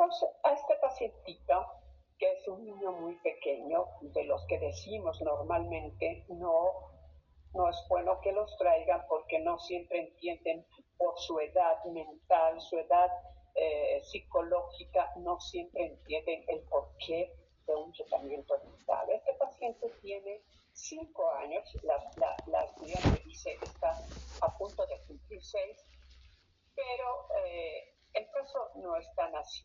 pues a este pacientito, que es un niño muy pequeño, de los que decimos normalmente no es bueno que los traigan porque no siempre entienden por su edad mental, su edad psicológica, no siempre entienden el porqué de un tratamiento dental. Este paciente tiene 5 años, la estudiante dice está a punto de cumplir 6, pero el caso no es tan así.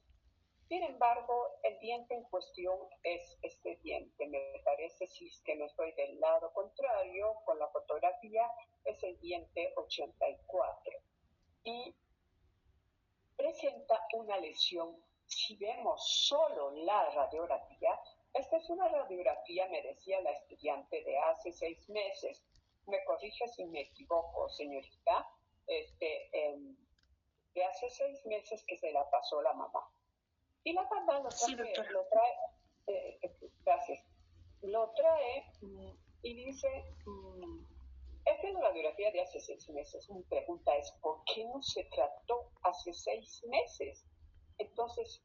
Sin embargo, el diente en cuestión es este diente. Me parece, si es que no estoy del lado contrario, con la fotografía, es el diente 84. Y presenta una lesión. Si vemos solo la radiografía, esta es una radiografía, me decía la estudiante, de hace 6 meses. Me corrige si me equivoco, señorita. De hace 6 meses que se la pasó la mamá. Y la mamá Sí, doctora. lo trae, gracias, lo trae y dice, esta es la radiografía de hace 6 meses. Mi pregunta es, ¿por qué no se trató hace 6 meses? Entonces,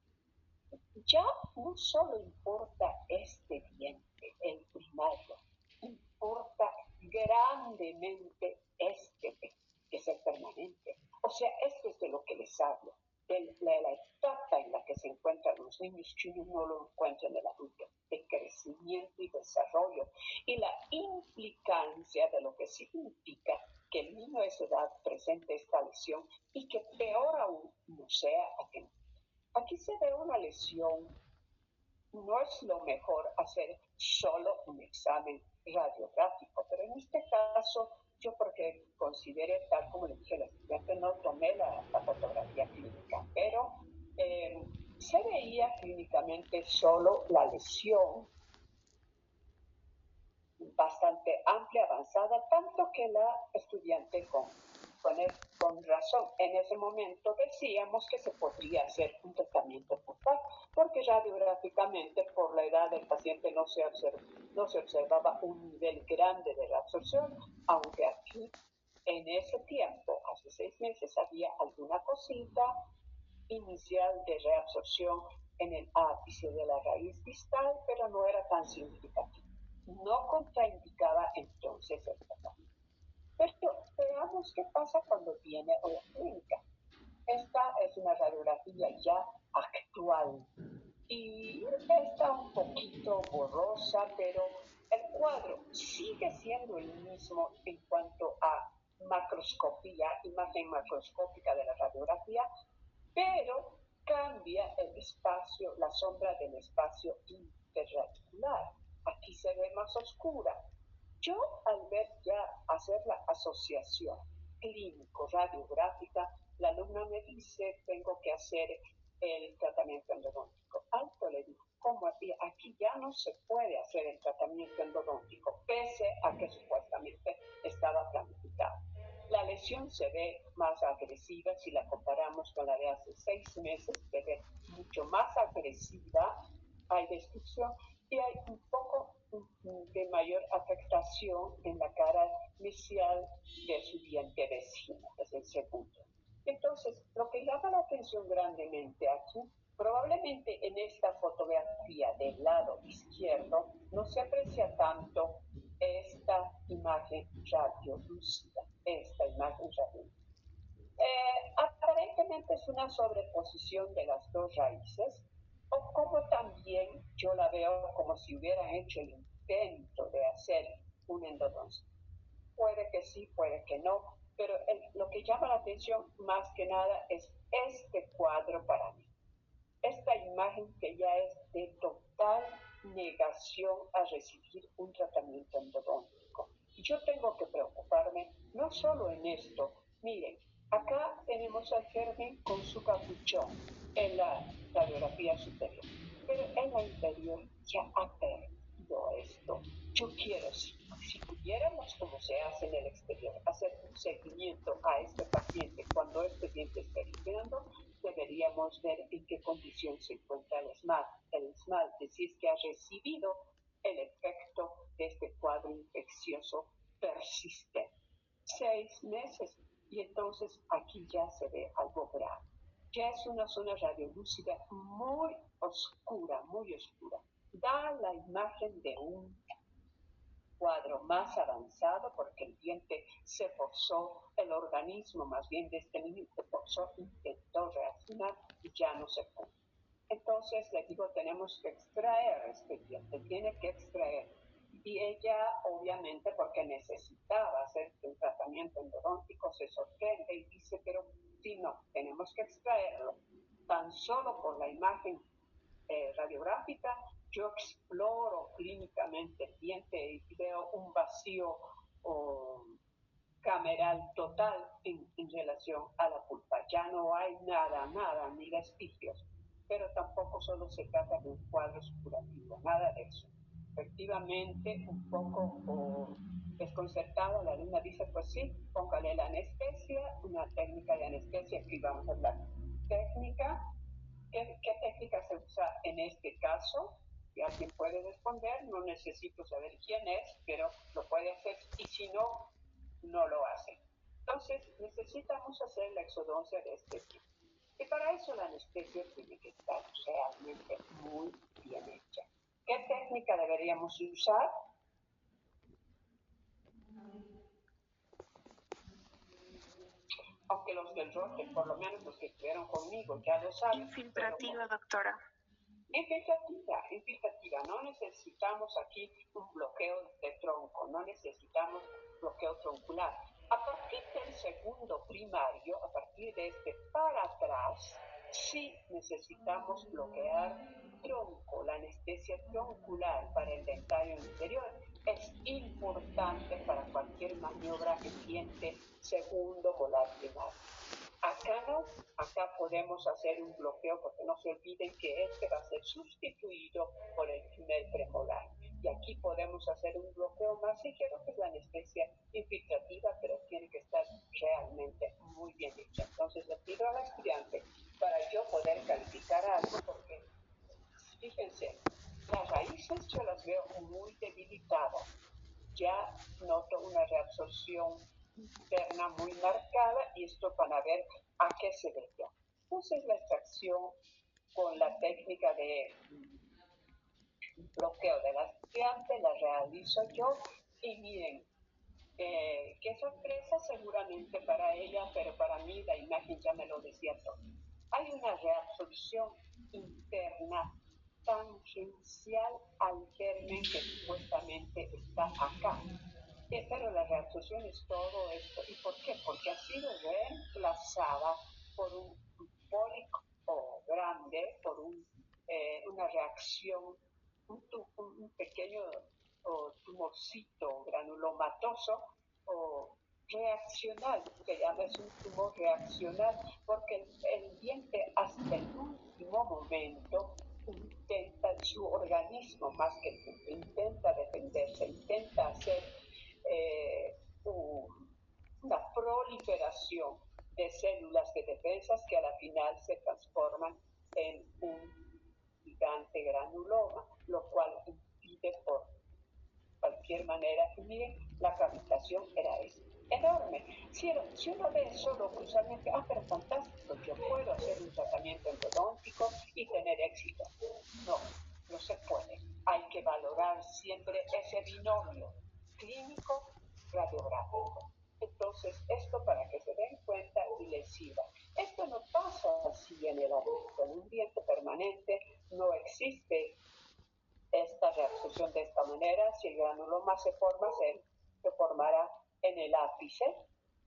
ya no solo importa este diente, el primario, importa grandemente este, que es el permanente. O sea, esto es de lo que les hablo, de la etapa en la que se encuentran los niños chinos, no lo encuentran el adulto, de crecimiento y desarrollo, y la implicancia de lo que significa que el niño a esa edad presente esta lesión y que peor aún no sea atendida. Aquí se ve una lesión, no es lo mejor hacer solo un examen radiográfico, pero en este caso yo, porque consideré, tal como le dije a la estudiante, no tomé la fotografía clínica, pero se veía clínicamente solo la lesión bastante amplia, avanzada, tanto que la estudiante con razón en ese momento decíamos que se podría hacer un tratamiento focal, porque radiográficamente por la edad del paciente no se observaba un nivel grande de reabsorción, aunque aquí en ese tiempo, hace 6 meses, había alguna cosita inicial de reabsorción en el ápice de la raíz distal, pero no era tan significativo. No contraindicaba entonces el tratamiento. Pero veamos qué pasa cuando viene a la clínica. Esta es una radiografía ya actual y está un poquito borrosa, pero el cuadro sigue siendo el mismo en cuanto a macroscopía, imagen macroscópica de la radiografía, pero cambia el espacio, la sombra del espacio interradicular. Aquí se ve más oscura. Yo, al ver ya hacer la asociación clínico-radiográfica, la alumna me dice, tengo que hacer el tratamiento endodóntico. Alto, le digo, ¿cómo? Aquí ya no se puede hacer el tratamiento endodóntico, pese a que supuestamente estaba planificado. La lesión se ve más agresiva si la comparamos con la de hace 6 meses, se ve mucho más agresiva, hay destrucción y hay un poco de mayor afectación en la cara mesial de su diente vecino, es el segundo. Entonces, lo que llama la atención grandemente aquí, probablemente en esta fotografía del lado izquierdo, no se aprecia tanto esta imagen radiolúcida, esta imagen radiolúcida. Aparentemente es una sobreposición de las dos raíces, o como también yo la veo como si hubieran hecho el intento de hacer un endodoncia. Puede que sí, puede que no, pero lo que llama la atención más que nada es este cuadro para mí. Esta imagen que ya es de total negación a recibir un tratamiento endodóntico. Y yo tengo que preocuparme no solo en esto. Miren, acá tenemos al Fermín con su capuchón en la radiografía superior, pero en la inferior ya ha perdido esto. Yo quiero, si pudiéramos, como se hace en el exterior, hacer un seguimiento a este paciente cuando este diente esté limpiando, deberíamos ver en qué condición se encuentra el esmalte, si es que ha recibido el efecto de este cuadro infeccioso persistente. 6 meses, y entonces aquí ya se ve algo grave. ya es una zona radiolúcida muy oscura, muy oscura. Da la imagen de un cuadro más avanzado porque el diente se forzó, el organismo más bien de este niño se forzó, intentó reaccionar y ya no se pudo. Entonces le digo, tenemos que extraer este diente, tiene que extraer. Y ella, obviamente, porque necesitaba hacer un tratamiento endodóntico, se sorprende y dice, pero si no, tenemos que extraerlo. Tan solo por la imagen radiográfica, yo exploro clínicamente el diente y veo un vacío o cameral total en relación a la pulpa. Ya no hay nada, nada, ni vestigios, pero tampoco solo se trata de un cuadro curativo, nada de eso. Efectivamente, un poco desconcertada, la alumna dice, pues sí, póngale la anestesia, una técnica de anestesia, aquí vamos a hablar. Técnica, ¿qué técnica se usa en este caso? Si alguien puede responder, no necesito saber quién es, pero lo puede hacer y si no, no lo hace. Entonces, necesitamos hacer la exodoncia de este tipo. Y para eso la anestesia tiene que estar realmente muy bien hecha. ¿Qué técnica deberíamos usar? Aunque los del rote, por lo menos los que estuvieron conmigo, ya lo saben. Infiltrativa, doctora. Infiltrativa, no necesitamos aquí un bloqueo de tronco, no necesitamos bloqueo troncular. A partir del segundo primario, a partir de este para atrás, sí necesitamos bloquear tronco, la anestesia troncular para el dentario inferior es importante para cualquier maniobra en diente segundo molar primario. Acá no, acá podemos hacer un bloqueo porque no se olviden que este va a ser sustituido por el primer premolar. Y aquí podemos hacer un bloqueo más ligero que es la anestesia infiltrativa, pero tiene que estar realmente muy bien hecha. Entonces le pido al estudiante para yo poder calificar algo porque fíjense, las raíces yo las veo muy debilitadas. Ya noto una reabsorción interna muy marcada y esto para ver a qué se debe. Entonces la extracción con la técnica de bloqueo de la estudiante la realizo yo y miren, qué sorpresa seguramente para ella, pero para mí la imagen ya me lo decía todo. Hay una reabsorción interna tangencial al germen que supuestamente está acá. Pero la reabsorción es todo esto. ¿Y por qué? Porque ha sido reemplazada por un pólipo grande, por una reacción, un pequeño tumorcito granulomatoso o reaccional, se llama, es un tumor reaccional, porque el diente hasta el último momento intenta, su organismo más que el diente, intenta defenderse, intenta hacer una proliferación de células de defensas que a la final se transforman en un gigante granuloma, lo cual impide por cualquier manera. Y miren, la cavitación era enorme. Si uno ve solo cruzalmente, pero fantástico, yo puedo hacer un tratamiento endodóntico y tener éxito. No, no se puede. Hay que valorar siempre ese binomio clínico-radiográfico. Entonces, esto para que se den cuenta y les sirva. Esto no pasa así en el adulto. En un diente permanente no existe esta reabsorción de esta manera. Si el granuloma se forma, se formará en el ápice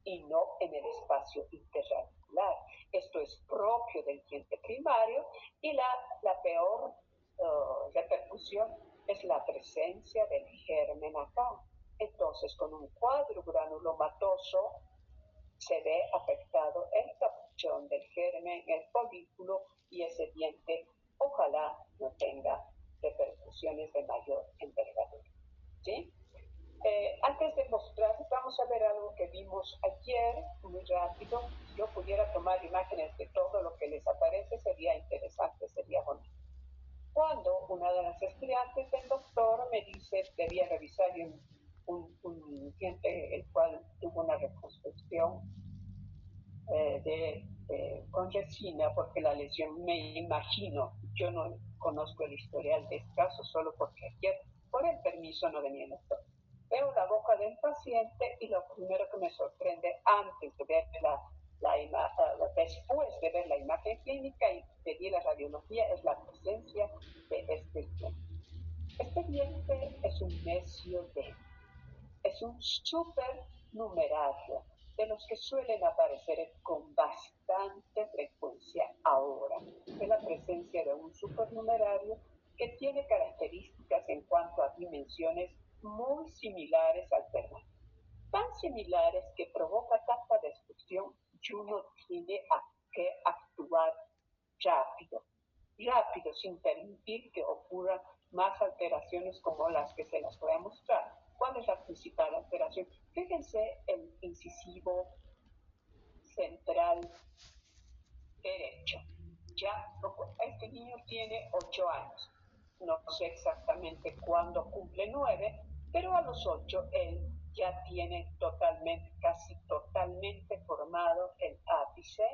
y no en el espacio interradicular. Esto es propio del diente primario y la peor repercusión es la presencia del germen acá. Entonces, con un cuadro granulomatoso se ve afectado el capuchón del germen, el folículo y ese diente ojalá no tenga repercusiones de mayor envergadura. ¿Sí? Antes de mostrar, vamos a ver algo que vimos ayer, muy rápido. Si yo pudiera tomar imágenes de todo lo que les aparece, sería interesante, sería bonito. Cuando una de las estudiantes del doctor me dice, debía revisar un diente el cual tuvo una reconstrucción con resina porque la lesión, me imagino, yo no conozco el historial de este caso, solo porque ayer, por el permiso, no venía el doctor. Veo la boca del paciente y lo primero que me sorprende antes de ver después de ver la imagen clínica y pedir la radiología es la presencia de este diente. Este diente es un mesio dente, es un supernumerario de los que suelen aparecer con bastante frecuencia ahora. Es la presencia de un supernumerario que tiene características en cuanto a dimensiones muy similares al permanente, tan similares que provoca tanta destrucción y uno tiene que actuar rápido, rápido, sin permitir que ocurran más alteraciones como las que se las voy a mostrar. ¿Cuál es la principal alteración? Fíjense el incisivo central derecho. Ya, este niño tiene 8 años. No sé exactamente cuándo cumple 9, pero a los 8 él ya tiene totalmente, casi totalmente formado el ápice,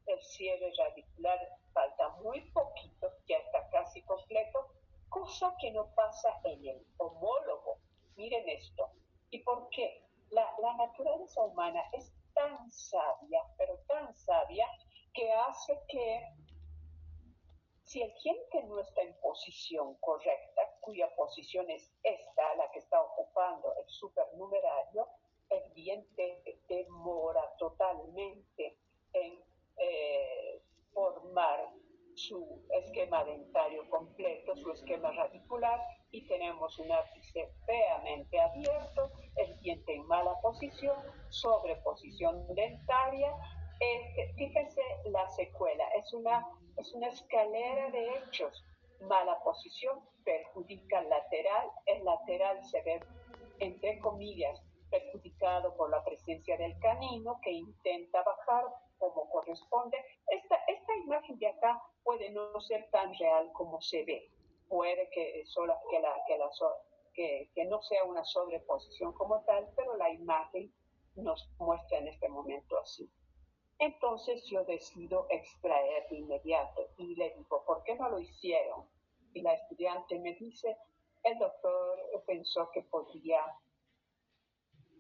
el cierre radicular falta muy poquito, ya está casi completo, cosa que no pasa en el homólogo. Miren esto. ¿Y por qué? La naturaleza humana es tan sabia, pero tan sabia, que hace que si el diente no está en posición correcta, cuya posición es esta, la que está ocupando el supernumerario, el diente demora totalmente en formar su esquema dentario completo, su esquema radicular, y tenemos un ápice feamente abierto, el diente en mala posición, sobreposición dentaria. Fíjense la secuela, es una escalera de hechos. Mala posición perjudica al lateral, el lateral se ve, entre comillas, perjudicado por la presencia del canino que intenta bajar como corresponde. Esta imagen de acá puede no ser tan real como se ve. Puede que no sea una sobreposición como tal, pero la imagen nos muestra en este momento así. Entonces yo decido extraer de inmediato y le digo, ¿por qué no lo hicieron? Y la estudiante me dice, el doctor pensó que podía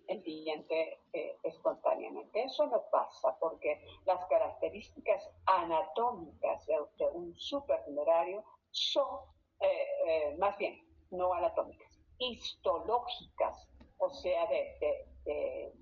el diente espontáneamente. Eso no pasa porque las características anatómicas de un supernumerario son, más bien, no anatómicas, histológicas, o sea, de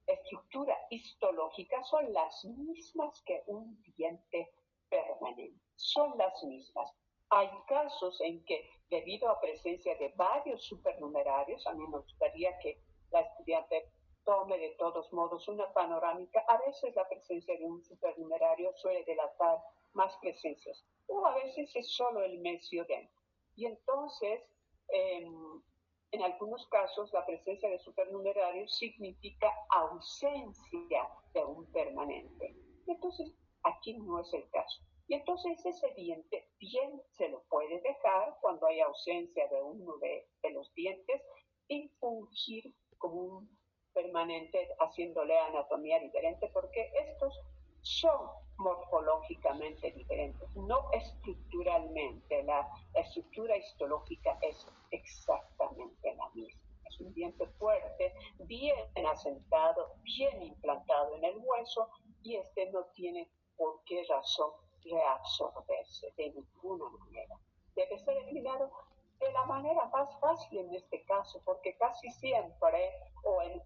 estructura histológica, son las mismas que un diente permanente, son las mismas. Hay casos en que, debido a presencia de varios supernumerarios, a mí me gustaría que la estudiante tome de todos modos una panorámica. A veces la presencia de un supernumerario suele delatar más presencias, o a veces es solo el mesio dentro. Y entonces, eh, en algunos casos, la presencia de supernumerarios significa ausencia de un permanente. Entonces, aquí no es el caso. Y entonces ese diente bien se lo puede dejar cuando hay ausencia de uno de los dientes y fungir como un permanente haciéndole anatomía diferente, porque estos son morfológicamente diferentes, no estructuralmente. La estructura histológica es exactamente la misma. Es un diente fuerte, bien asentado, bien implantado en el hueso, y este no tiene por qué razón reabsorberse de ninguna manera. Debe ser eliminado de la manera más fácil en este caso, porque casi siempre,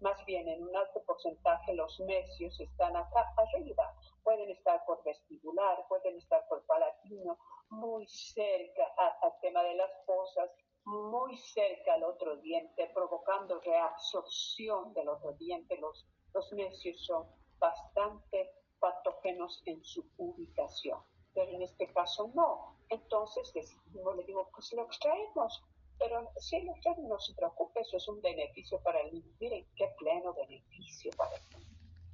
más bien en un alto porcentaje, los mesios están acá arriba. Pueden estar por vestibular, pueden estar por palatino, muy cerca al tema de las fosas, muy cerca al otro diente, provocando reabsorción del otro diente. Los mesios son bastante patógenos en su ubicación, pero en este caso no. Entonces decidimos, le digo, pues lo extraemos, pero si lo extraemos, no se preocupe, eso es un beneficio para el niño. Miren qué pleno beneficio para el niño.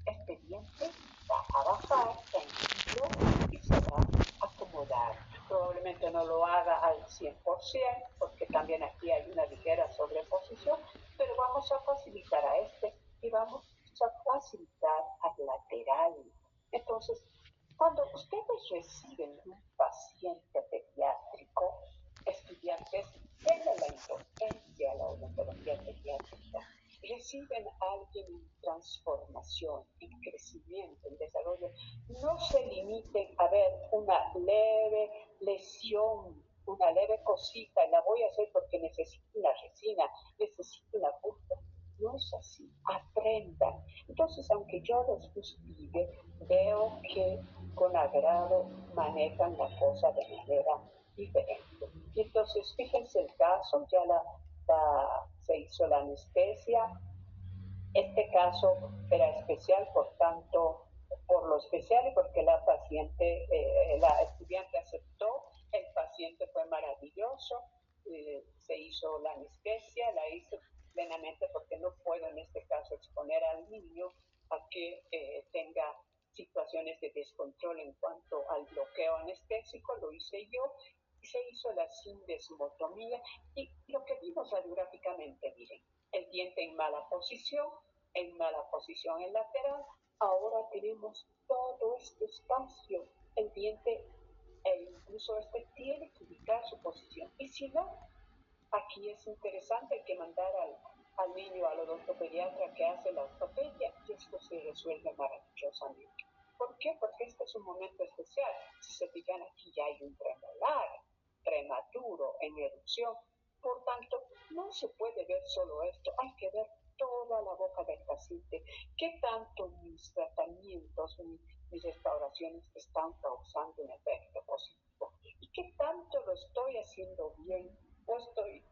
Este diente va a bajar tranquilo y se va a acomodar. Probablemente no lo haga al 100%, porque también aquí hay una ligera sobreposición, pero vamos a facilitar a este y vamos a facilitar al lateral. Entonces, Cuando ustedes reciben un paciente pediátrico, estudiantes de la indolencia a la odontología pediátrica, reciben a alguien en transformación, en crecimiento, en desarrollo, no se limiten a ver una leve lesión, una leve cosita, la voy a hacer porque necesito una resina, necesito una punta. No es así, aprendan. Entonces, aunque yo los fustigue, veo que con agrado manejan la cosa de manera diferente. Y entonces, fíjense el caso, ya se hizo la anestesia. Este caso era especial, por tanto, por lo especial y porque la paciente, la estudiante aceptó, el paciente fue maravilloso, se hizo la anestesia, la hice plenamente porque no puedo en este caso exponer al niño a que tenga situaciones de descontrol en cuanto al bloqueo anestésico, lo hice yo, y se hizo la sindesmotomía y lo que vimos radiográficamente, miren, el diente en mala posición en lateral, ahora tenemos todo este espacio, el diente e incluso este tiene que ubicar su posición. Y si no, aquí es interesante que mandar al niño al odontopediatra que hace la ortopedia y esto se resuelve maravillosamente. ¿Por qué? Porque este es un momento especial. Si se fijan aquí ya hay un premolar prematuro en erupción. Por tanto, no se puede ver solo esto, hay que ver toda la boca del paciente. ¿Qué tanto mis tratamientos, mis restauraciones están causando un efecto positivo? ¿Y qué tanto lo estoy haciendo bien o estoy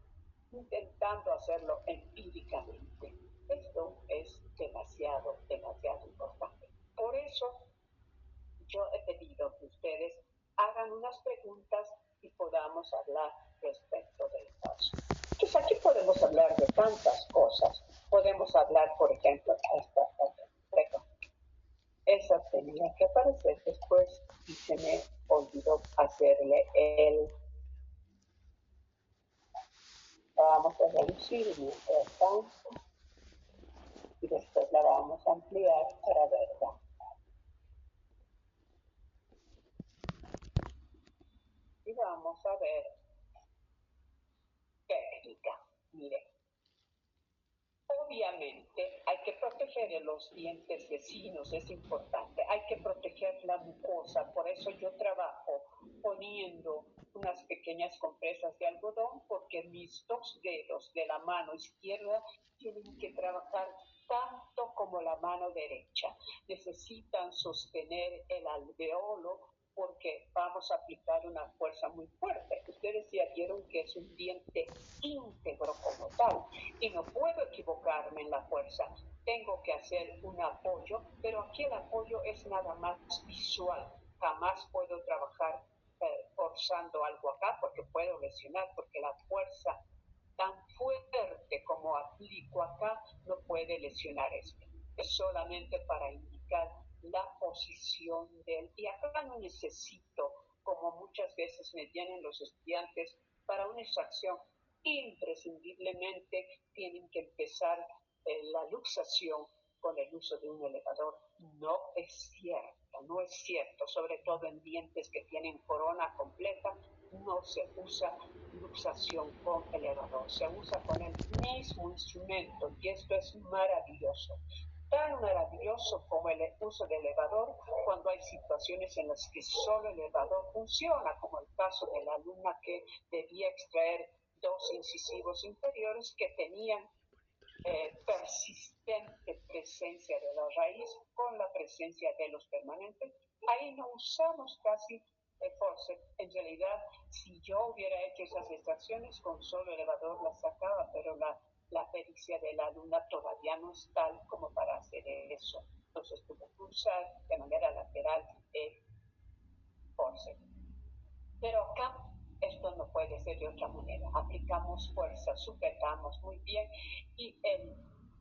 intentando hacerlo empíricamente? Esto es demasiado, demasiado importante. Por eso yo he pedido que ustedes hagan unas preguntas y podamos hablar respecto del caso. Entonces aquí podemos hablar de tantas cosas. Podemos hablar, por ejemplo, esa tenía que aparecer después y se me olvidó hacerle el... Vamos a reducir mientras tanto y después la vamos a ampliar para verla. Y vamos a ver técnica. Mire, obviamente hay que proteger los dientes vecinos, es importante. Hay que proteger la mucosa, por eso yo trabajo poniendo unas pequeñas compresas de algodón porque mis dos dedos de la mano izquierda tienen que trabajar tanto como la mano derecha. Necesitan sostener el alveolo porque vamos a aplicar una fuerza muy fuerte. Ustedes ya vieron que es un diente íntegro como tal y no puedo equivocarme en la fuerza. Tengo que hacer un apoyo, pero aquí el apoyo es nada más visual. Jamás puedo trabajar forzando algo acá porque puedo lesionar, porque la fuerza tan fuerte como aplico acá no puede lesionar esto. Es solamente para indicar la posición del... Y acá no necesito, como muchas veces me vienen los estudiantes, para una extracción imprescindiblemente tienen que empezar la luxación con el uso de un elevador. No es cierto, no es cierto, sobre todo en dientes que tienen corona completa, no se usa luxación con elevador, se usa con el mismo instrumento y esto es maravilloso. Tan maravilloso como el uso de elevador cuando hay situaciones en las que solo el elevador funciona, como el caso de la alumna que debía extraer dos incisivos inferiores que tenían persistente presencia de la raíz con la presencia de los permanentes. Ahí no usamos casi forceps. En realidad, si yo hubiera hecho esas extracciones con solo elevador las sacaba, pero la pericia de la luna todavía no es tal como para hacer eso. Entonces tuve que usar de manera lateral el forceps. Pero acá esto no puede ser de otra manera. Aplicamos fuerza, sujetamos muy bien y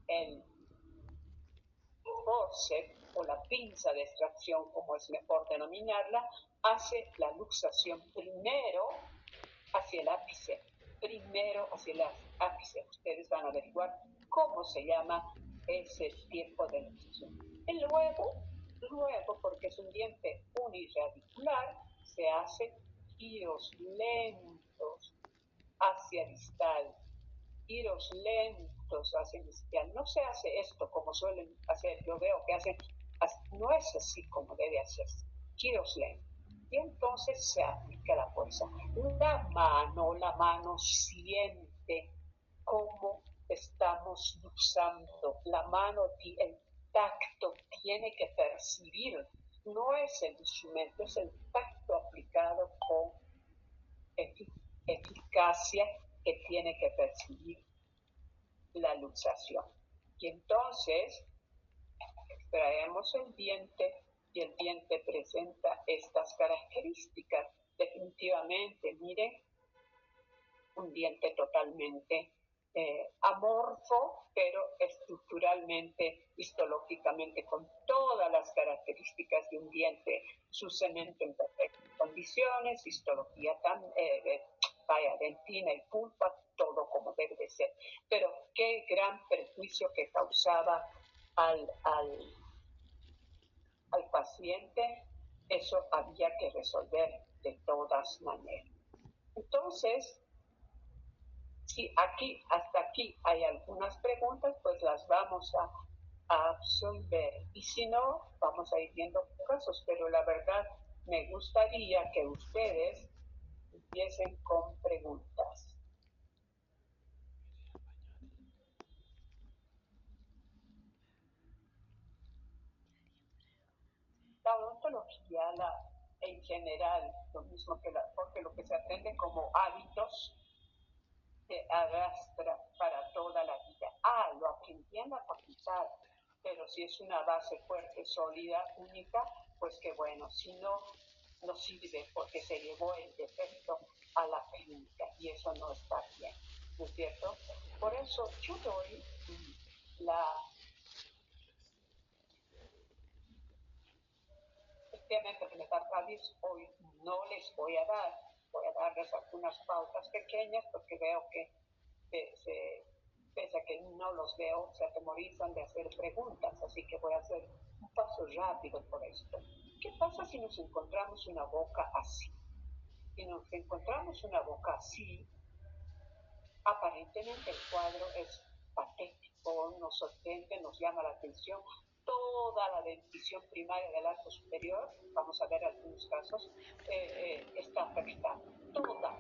el forceps o la pinza de extracción, como es mejor denominarla, hace la luxación primero hacia el ápice, primero hacia el ápice. Ustedes van a averiguar cómo se llama ese tiempo de luxación. Y luego Luego, porque es un diente uniradicular, se hacen giros lentos hacia distal, giros lentos hacia distal. No se hace esto como suelen hacer, yo veo que hacen, no es así como debe hacerse, giros lentos. Y entonces se aplica la fuerza. La mano siente cómo estamos usando. La mano, el tacto tiene que percibir. No es el instrumento, es el tacto aplicado con eficacia que tiene que percibir la luxación. Y entonces extraemos el diente y el diente presenta estas características. Definitivamente, miren, un diente totalmente amorfo, pero estructuralmente, histológicamente, con todas las características de un diente, su cemento en perfectas condiciones, histología vaya, dentina y pulpa, todo como debe de ser. Pero qué gran perjuicio que causaba al, al, al paciente, eso había que resolver de todas maneras. Entonces, si aquí, hasta aquí hay algunas preguntas, pues las vamos a absolver. Y si no, vamos a ir viendo casos. Pero la verdad, me gustaría que ustedes empiecen con preguntas. La odontología, en general, lo mismo que porque lo que se aprende como hábitos se arrastra para toda la vida. Lo aprendí en la facultad, pero si es una base fuerte, sólida, única, pues qué bueno. Si no, no sirve porque se llevó el defecto a la clínica y eso no está bien, ¿no es cierto? Por eso yo doy la... Efectivamente, que metacardios hoy no les voy a darles algunas pautas pequeñas porque veo que pese a que no los veo, se atemorizan de hacer preguntas, así que voy a hacer un paso rápido por esto. ¿Qué pasa si nos encontramos una boca así? Si nos encontramos una boca así, aparentemente el cuadro es patético, nos sorprende, nos llama la atención. Toda la dentición primaria del arco superior, vamos a ver algunos casos, está afectada. Toda.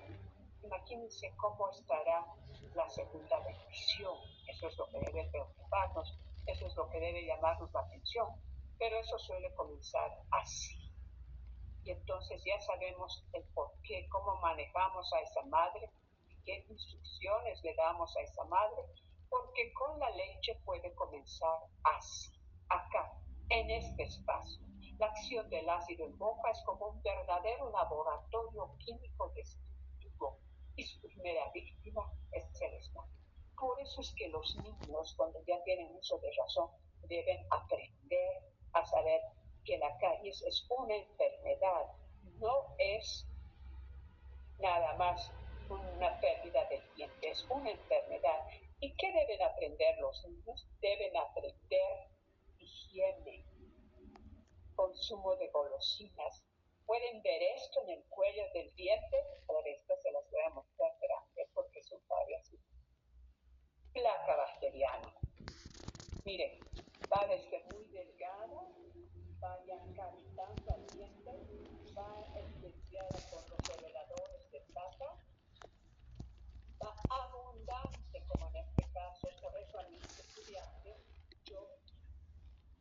Imagínense cómo estará la segunda dentición. Eso es lo que debe preocuparnos, eso es lo que debe llamarnos la atención. Pero eso suele comenzar así. Y entonces ya sabemos el por qué, cómo manejamos a esa madre y qué instrucciones le damos a esa madre, porque con la leche puede comenzar así, acá, en este espacio. La acción del ácido en boca es como un verdadero laboratorio químico destructivo y su primera víctima es el estómago. Por eso es que los niños, cuando ya tienen uso de razón, deben aprender a saber que la caries es una enfermedad, no es nada más una pérdida del diente, es una enfermedad. ¿Y qué deben aprender los niños? Deben aprender higiene, consumo de golosinas. Pueden ver esto en el cuello del diente, por esto se las voy a mostrar grande porque son varias. Placa bacteriana. Miren, va desde muy delgada, vaya captando al diente, va estudiada con los elevadores de plata, va abundante como en este caso, por eso a mis estudiantes yo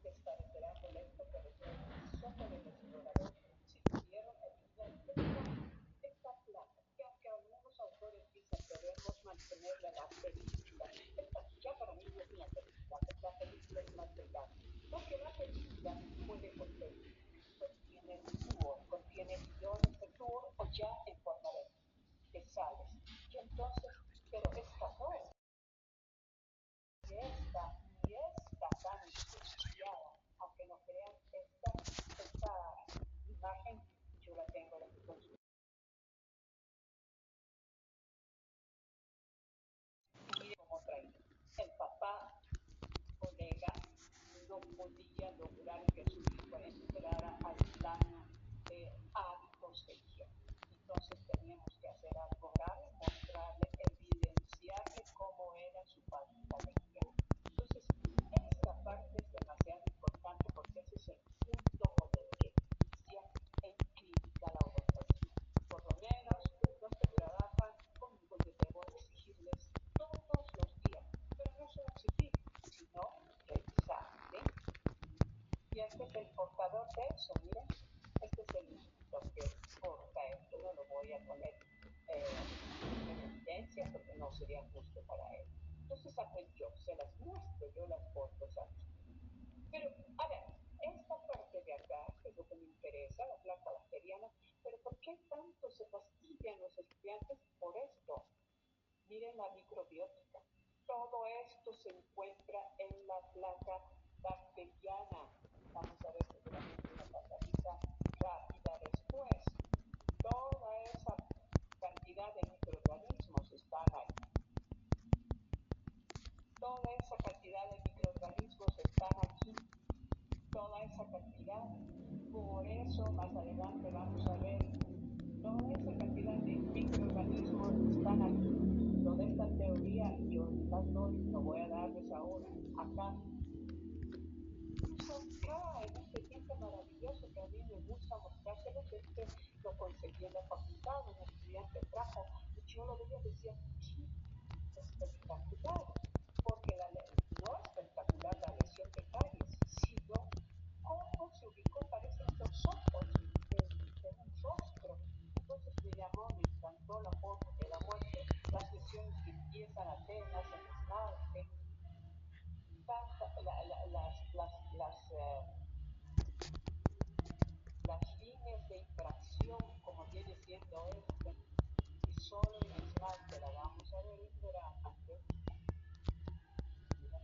les parecerá molesto, pero yo sopo del explorador. Si pudieron eliminar esta placa, que aunque algunos autores dicen debemos mantenerla la película, esta ya para mí no es una película, la película es más delgada, porque la película puede contiene flúor, contiene iones de flúor o ya en forma de sales. Y entonces, pero esta no, y esta tan estudiada, aunque no crean, esta imagen yo la tengo en mi consulta. Y mire cómo traía. El papá, colega, no podía lograr que su hijo entrar al plano de hábitos de higiene. Entonces teníamos que hacer algo grave, mostrarle, evidenciarle cómo era su falta de higiene. Entonces, esta parte es demasiado importante porque ese es el punto con el que inicia en clínica la odontología. Por lo menos los que trabajan conmigo yo debo exigirles todos los días, pero no solo exigir, sino revisar, ¿sí? Y este es el portador de eso, miren, este es el niñito que porta esto, no lo voy a poner en evidencia porque no sería justo para él. Entonces, yo se las muestro, yo las fotos a ustedes. Pero, a ver, esta parte de acá, que es lo que me interesa, la placa bacteriana, pero ¿por qué tanto se fastidian los estudiantes por esto? Miren la microbiótica. Todo esto se encuentra en la placa bacteriana. Vamos a ver seguramente una pasadita rápida después. Toda esa cantidad de microorganismos están ahí. Toda esa cantidad de microorganismos están aquí. Toda esa cantidad. Por eso más adelante vamos a ver toda esa cantidad de microorganismos están aquí. Toda esta teoría yo las doy, no voy a darles ahora, acá. Incluso acá, en este diente maravilloso que a mí me gusta mostrárselos, este lo conseguí en la facultad, un estudiante trajo, y yo lo veía y decía, sí, espectacular, porque no espectacular la lesión de caries, sino cómo se ubicó, parecen los ojos de un rostro. Entonces me llamó, me encantó la foto de la muerte, las lesiones que empiezan apenas en esmalte, las líneas de infracción, como viene siendo este, y solo en esmalte la vamos a ver veramente, mira,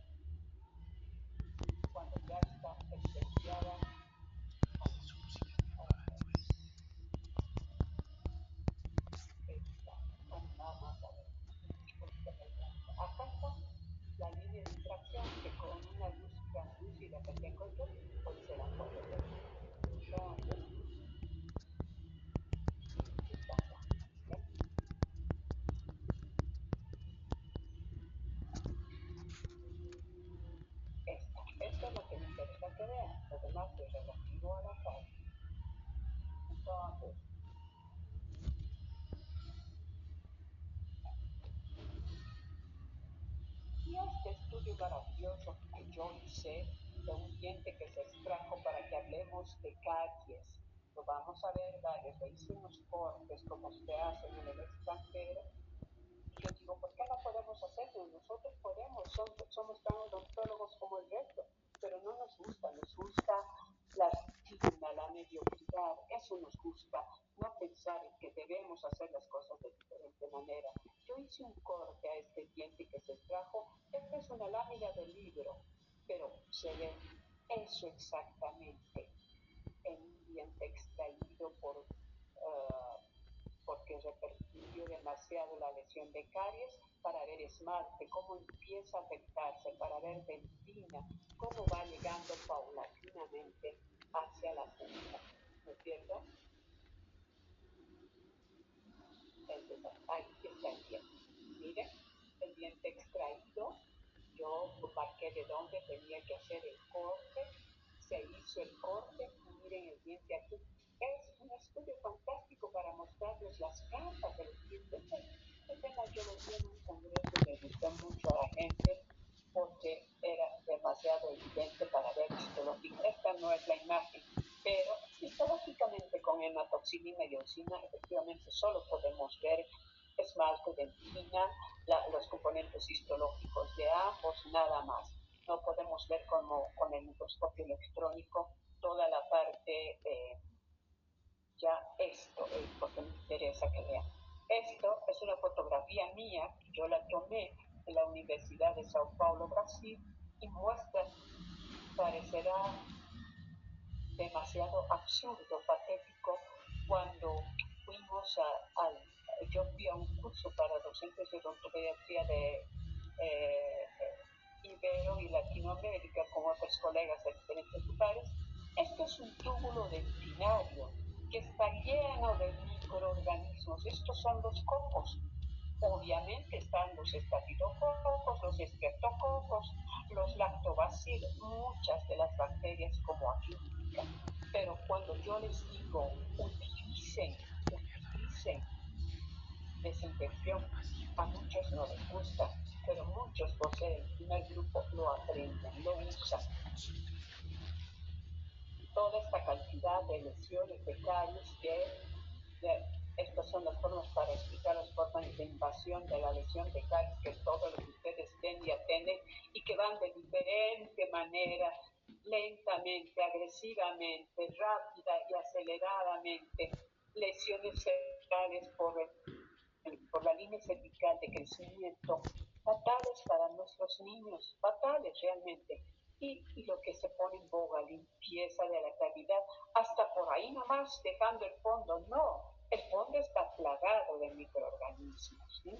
cuando ya está evidenciada. Acá está la línea de infracción que con una luz translúcida que tengo yo, pues se la puede ver. Entonces, está acá. ¿Ven? Esto es lo que me interesa que vean. Lo demás es relativo a la calle. Entonces, y este estudio maravilloso que yo hice de un diente que se extrajo para que hablemos de caries. Lo vamos a ver varios. Le hice unos cortes como se hacen en el extranjero. Y yo digo, ¿por qué no podemos hacerlo? Nosotros podemos, somos tan odontólogos como el resto, pero no nos gusta la rutina, la mediocridad, eso nos gusta, no pensar en que debemos hacer las cosas de diferente manera. Yo hice un corte a este diente que se extrajo, esta es una lámina de libro, pero se ve eso exactamente en un diente extraído porque repercutió demasiado la lesión de caries, para ver esmalte, cómo empieza a afectarse, para ver dentina, cómo va llegando paulatinamente hacia la punta, ¿no es cierto? Entonces, ahí está el diente. Miren, el diente extraído, yo marqué de dónde tenía que hacer el corte, se hizo el corte y miren el diente aquí. Es un estudio fantástico para mostrarles las capas de los dientes. Este tema yo lo vi en un congreso y le gustó mucho a la gente porque era demasiado evidente para ver histológico. Esta no es la imagen, pero histológicamente con hematoxilina y eosina efectivamente solo podemos ver esmalte, dentina, los componentes histológicos de ambos, nada más. No podemos ver como con el microscopio electrónico toda la parte, ya esto es porque me interesa que vean. Esto es una fotografía mía que yo la tomé en la Universidad de Sao Paulo, Brasil, y muestra, parecerá demasiado absurdo, patético, cuando yo fui a un curso para docentes de odontopediatría de Ibero y Latinoamérica con otros colegas de diferentes lugares. Este es un estado dentinario que está lleno de microorganismos. Estos son los cocos. Obviamente están los estafilococos, los estreptococos, los lactobacilos, muchas de las bacterias como afínica. Pero cuando yo les digo utilicen desinfección, a muchos no les gusta, pero muchos por ser el primer grupo lo aprenden, lo usan. Toda esta cantidad de lesiones de caries estas son las formas para explicar las formas de invasión de la lesión de caries, que es todo lo que ustedes ven y atienden y que van de diferente manera, lentamente, agresivamente, rápida y aceleradamente. Lesiones cervicales por la línea cervical de crecimiento, fatales para nuestros niños, fatales realmente. Y lo que se pone en boga, limpieza de la cavidad, hasta por ahí nomás, dejando el fondo. No, el fondo está plagado de microorganismos. ¿Sí?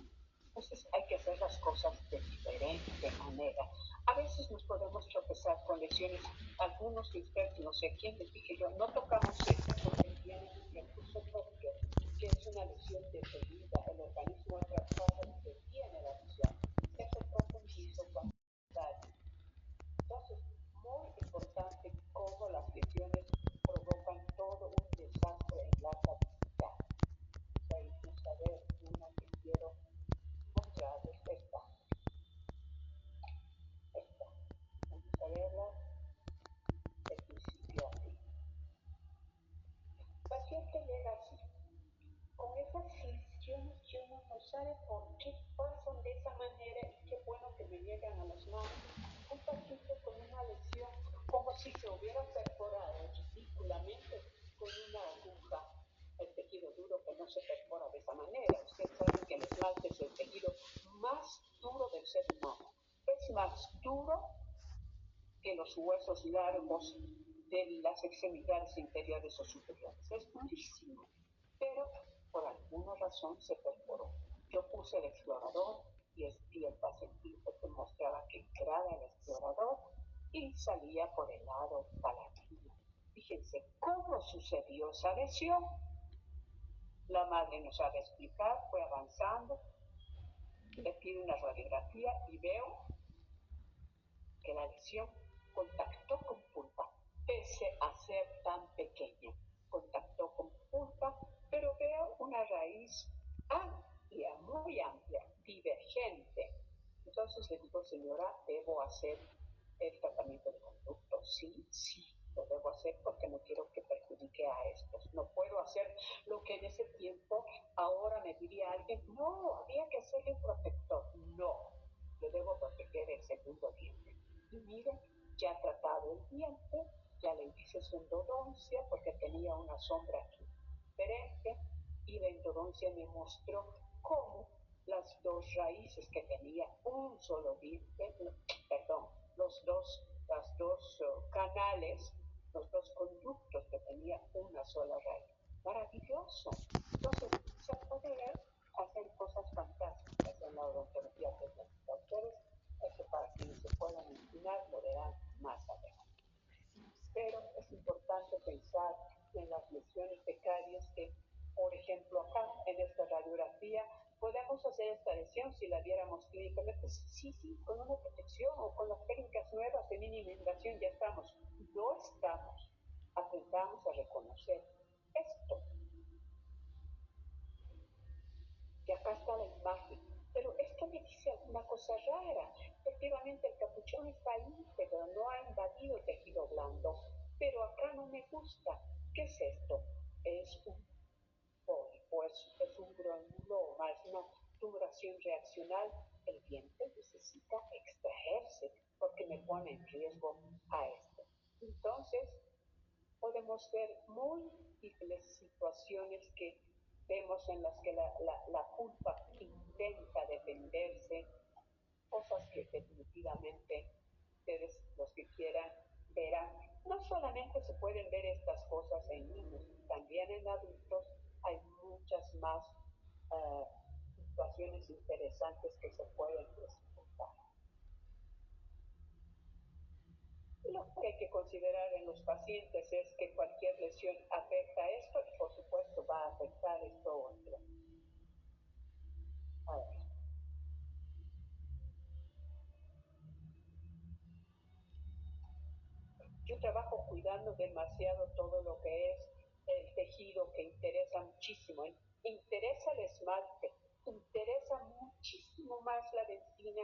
Entonces hay que hacer las cosas de diferente manera. A veces nos podemos tropezar con lesiones. Algunos de ustedes, no sé quién les dije yo, no tocamos esto porque tiene un recurso propio, que es una lesión de ferida. El organismo pasa y detiene la lesión. Se hace profundizo cuando entonces, muy importante cómo las lesiones provocan todo un desastre en la cavidad. Vamos a ver una que quiero mostrarles, esta. Vamos a verla de principio a fin. El paciente llega así, con esas lesiones que uno no sabe por qué pasan de esa manera y qué bueno que me llegan a las manos. Un paciente con una lesión como si se hubiera perforado ridículamente con una aguja. El tejido duro que no se perfora de esa manera. Ustedes saben que el esmalte es el tejido más duro del ser humano. Es más duro que los huesos largos de las extremidades inferiores o superiores. Es durísimo, pero por alguna razón se perforó. Yo puse el explorador y el pacientito que mostraba que entraba el explorador y salía por el lado palatino. Fíjense cómo sucedió esa lesión. La madre no sabe explicar, fue avanzando, le pide una radiografía y veo que la lesión contactó con pulpa, pese a ser tan pequeña. Contactó con pulpa, pero veo una raíz amplia, muy amplia, divergente. Entonces le digo, señora, ¿debo hacer el tratamiento de conducto? Sí, lo debo hacer porque no quiero que perjudique a estos. No puedo hacer lo que en ese tiempo ahora me diría alguien, no, había que hacerle un protector. No, le debo proteger el segundo diente. Y miren, ya ha tratado el diente, ya le hice su endodoncia porque tenía una sombra aquí diferente y la endodoncia me mostró cómo las dos raíces que tenía un solo diente, perdón, los dos canales, los dos conductos que tenía una sola raíz. Maravilloso. Entonces, se puede hacer cosas fantásticas en la odontología pediátrica. Ustedes, eso para quienes se puedan imaginar, lo verán más adelante. Pero es importante pensar en las lesiones de caries que, por ejemplo, acá en esta radiografía, podemos hacer esta lesión si la viéramos clínicamente. Sí, con una protección o con las técnicas nuevas de mínima invasión ya estamos. No estamos. Aprendamos a reconocer esto. Y acá está la imagen. Pero esto me dice alguna cosa rara. Efectivamente, el capuchón está íntegro, no ha invadido el tejido blando. Pero acá no me gusta. ¿Qué es esto? Es un pólipo, es un grónulo o más una tumoración reaccional. El diente necesita extraerse porque me pone en riesgo a esto. Entonces, podemos ver múltiples situaciones que vemos en las que la pulpa intenta defenderse, cosas que definitivamente ustedes, los que quieran, verán. No solamente se pueden ver estas cosas en niños, también en adultos hay muchas más situaciones interesantes que se pueden presentar. Lo que hay que considerar en los pacientes es que cualquier lesión afecta esto y por supuesto va a afectar esto otro. A ver. Yo trabajo cuidando demasiado todo lo que es el tejido que interesa muchísimo. Interesa el esmalte, interesa muchísimo más la dentina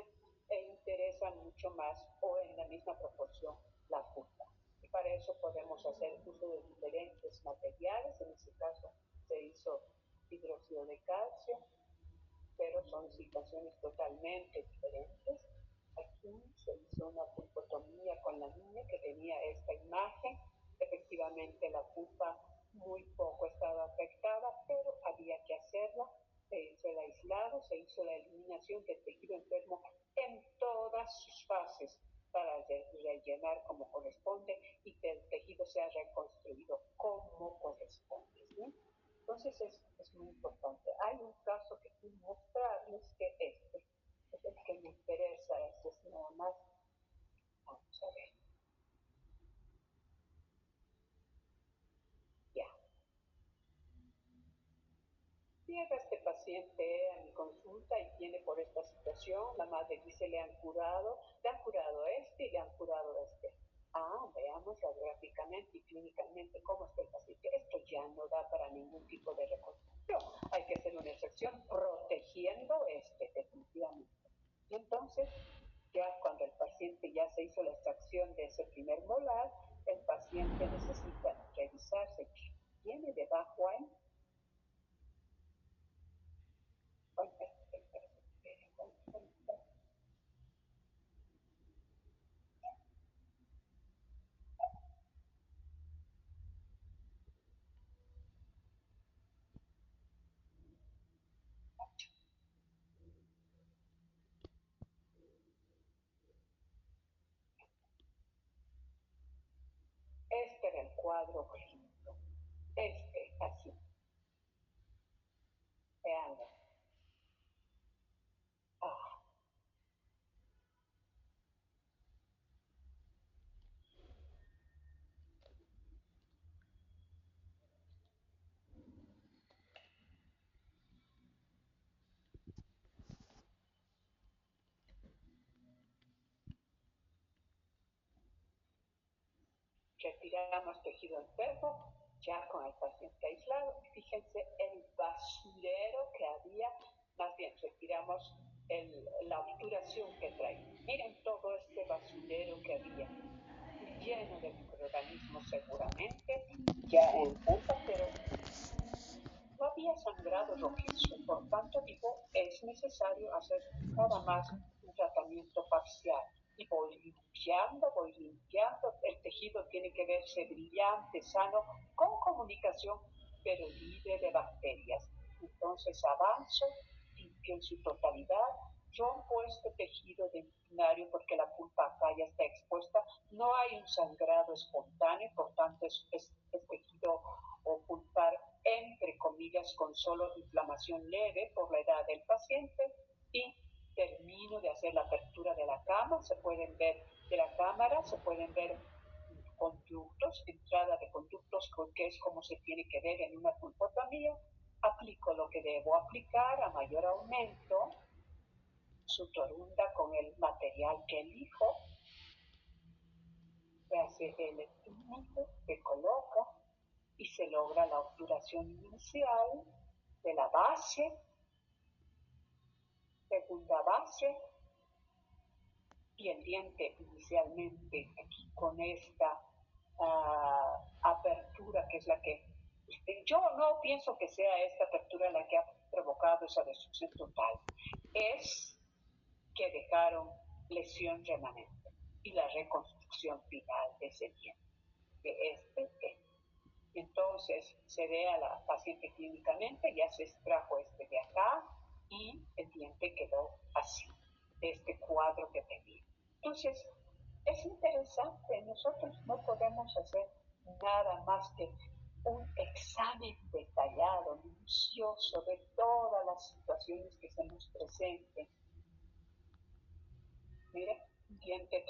e interesa mucho más o en la misma proporción la pulpa. Y para eso podemos hacer uso de diferentes materiales. En este caso se hizo hidróxido de calcio, pero son situaciones totalmente diferentes. Aquí se hizo una pulpotomía con la niña que tenía esta imagen. Efectivamente, la pulpa muy poco estaba afectada, pero había que hacerla. Se hizo el aislado, se hizo la eliminación del tejido enfermo en todas sus fases para rellenar como corresponde y que el tejido sea reconstruido como corresponde. ¿Sí? Entonces es muy importante. Hay un caso que quiero mostrarles que este es el que me interesa, este es nada más. Vamos a ver. Ya. Llega este paciente a mi consulta y viene por esta situación. La madre dice, le han curado este y le han curado este. Ah, veamos radiográficamente y clínicamente cómo está el paciente. Esto ya no da para ningún tipo de reconstrucción. Hay que hacer una excepción protegiendo este, definitivamente. Y entonces, ya cuando el paciente ya se hizo la extracción de ese primer molar, el paciente necesita revisarse qué tiene debajo ahí. Este era el cuadro clínico. Este, así. Veanlo. Ah, retiramos tejido enfermo, ya con el paciente aislado. Fíjense el basurero que había, más bien retiramos la obturación que trae. Miren todo este basurero que había, lleno de microorganismos seguramente, ya en punta, pero no había sangrado rojizo. Por tanto, digo, es necesario hacer nada más un tratamiento parcial. Y voy limpiando, el tejido tiene que verse brillante, sano, con comunicación, pero libre de bacterias. Entonces avanzo, limpio en su totalidad, rompo este tejido dentinario porque la pulpa acá ya está expuesta, no hay un sangrado espontáneo, por tanto es tejido o pulpar entre comillas con solo inflamación leve por la edad del paciente y termino de hacer la apertura de la cama, se pueden ver de la cámara, se pueden ver conductos, entrada de conductos, que es como se tiene que ver en una pulpotomía, aplico lo que debo aplicar a mayor aumento, sutorunda con el material que elijo, se hace el túnico, se coloca y se logra la obturación inicial de la base, segunda base, y el diente inicialmente aquí con esta apertura que es la que yo no pienso que sea esta apertura la que ha provocado esa destrucción total, es que dejaron lesión remanente y la reconstrucción final de ese diente, de este. Entonces se ve a la paciente clínicamente, ya se extrajo este de acá y el diente quedó así, de este cuadro que tenía. Entonces, es interesante, nosotros no podemos hacer nada más que un examen detallado, minucioso de todas las situaciones que se nos presenten. Mire, diente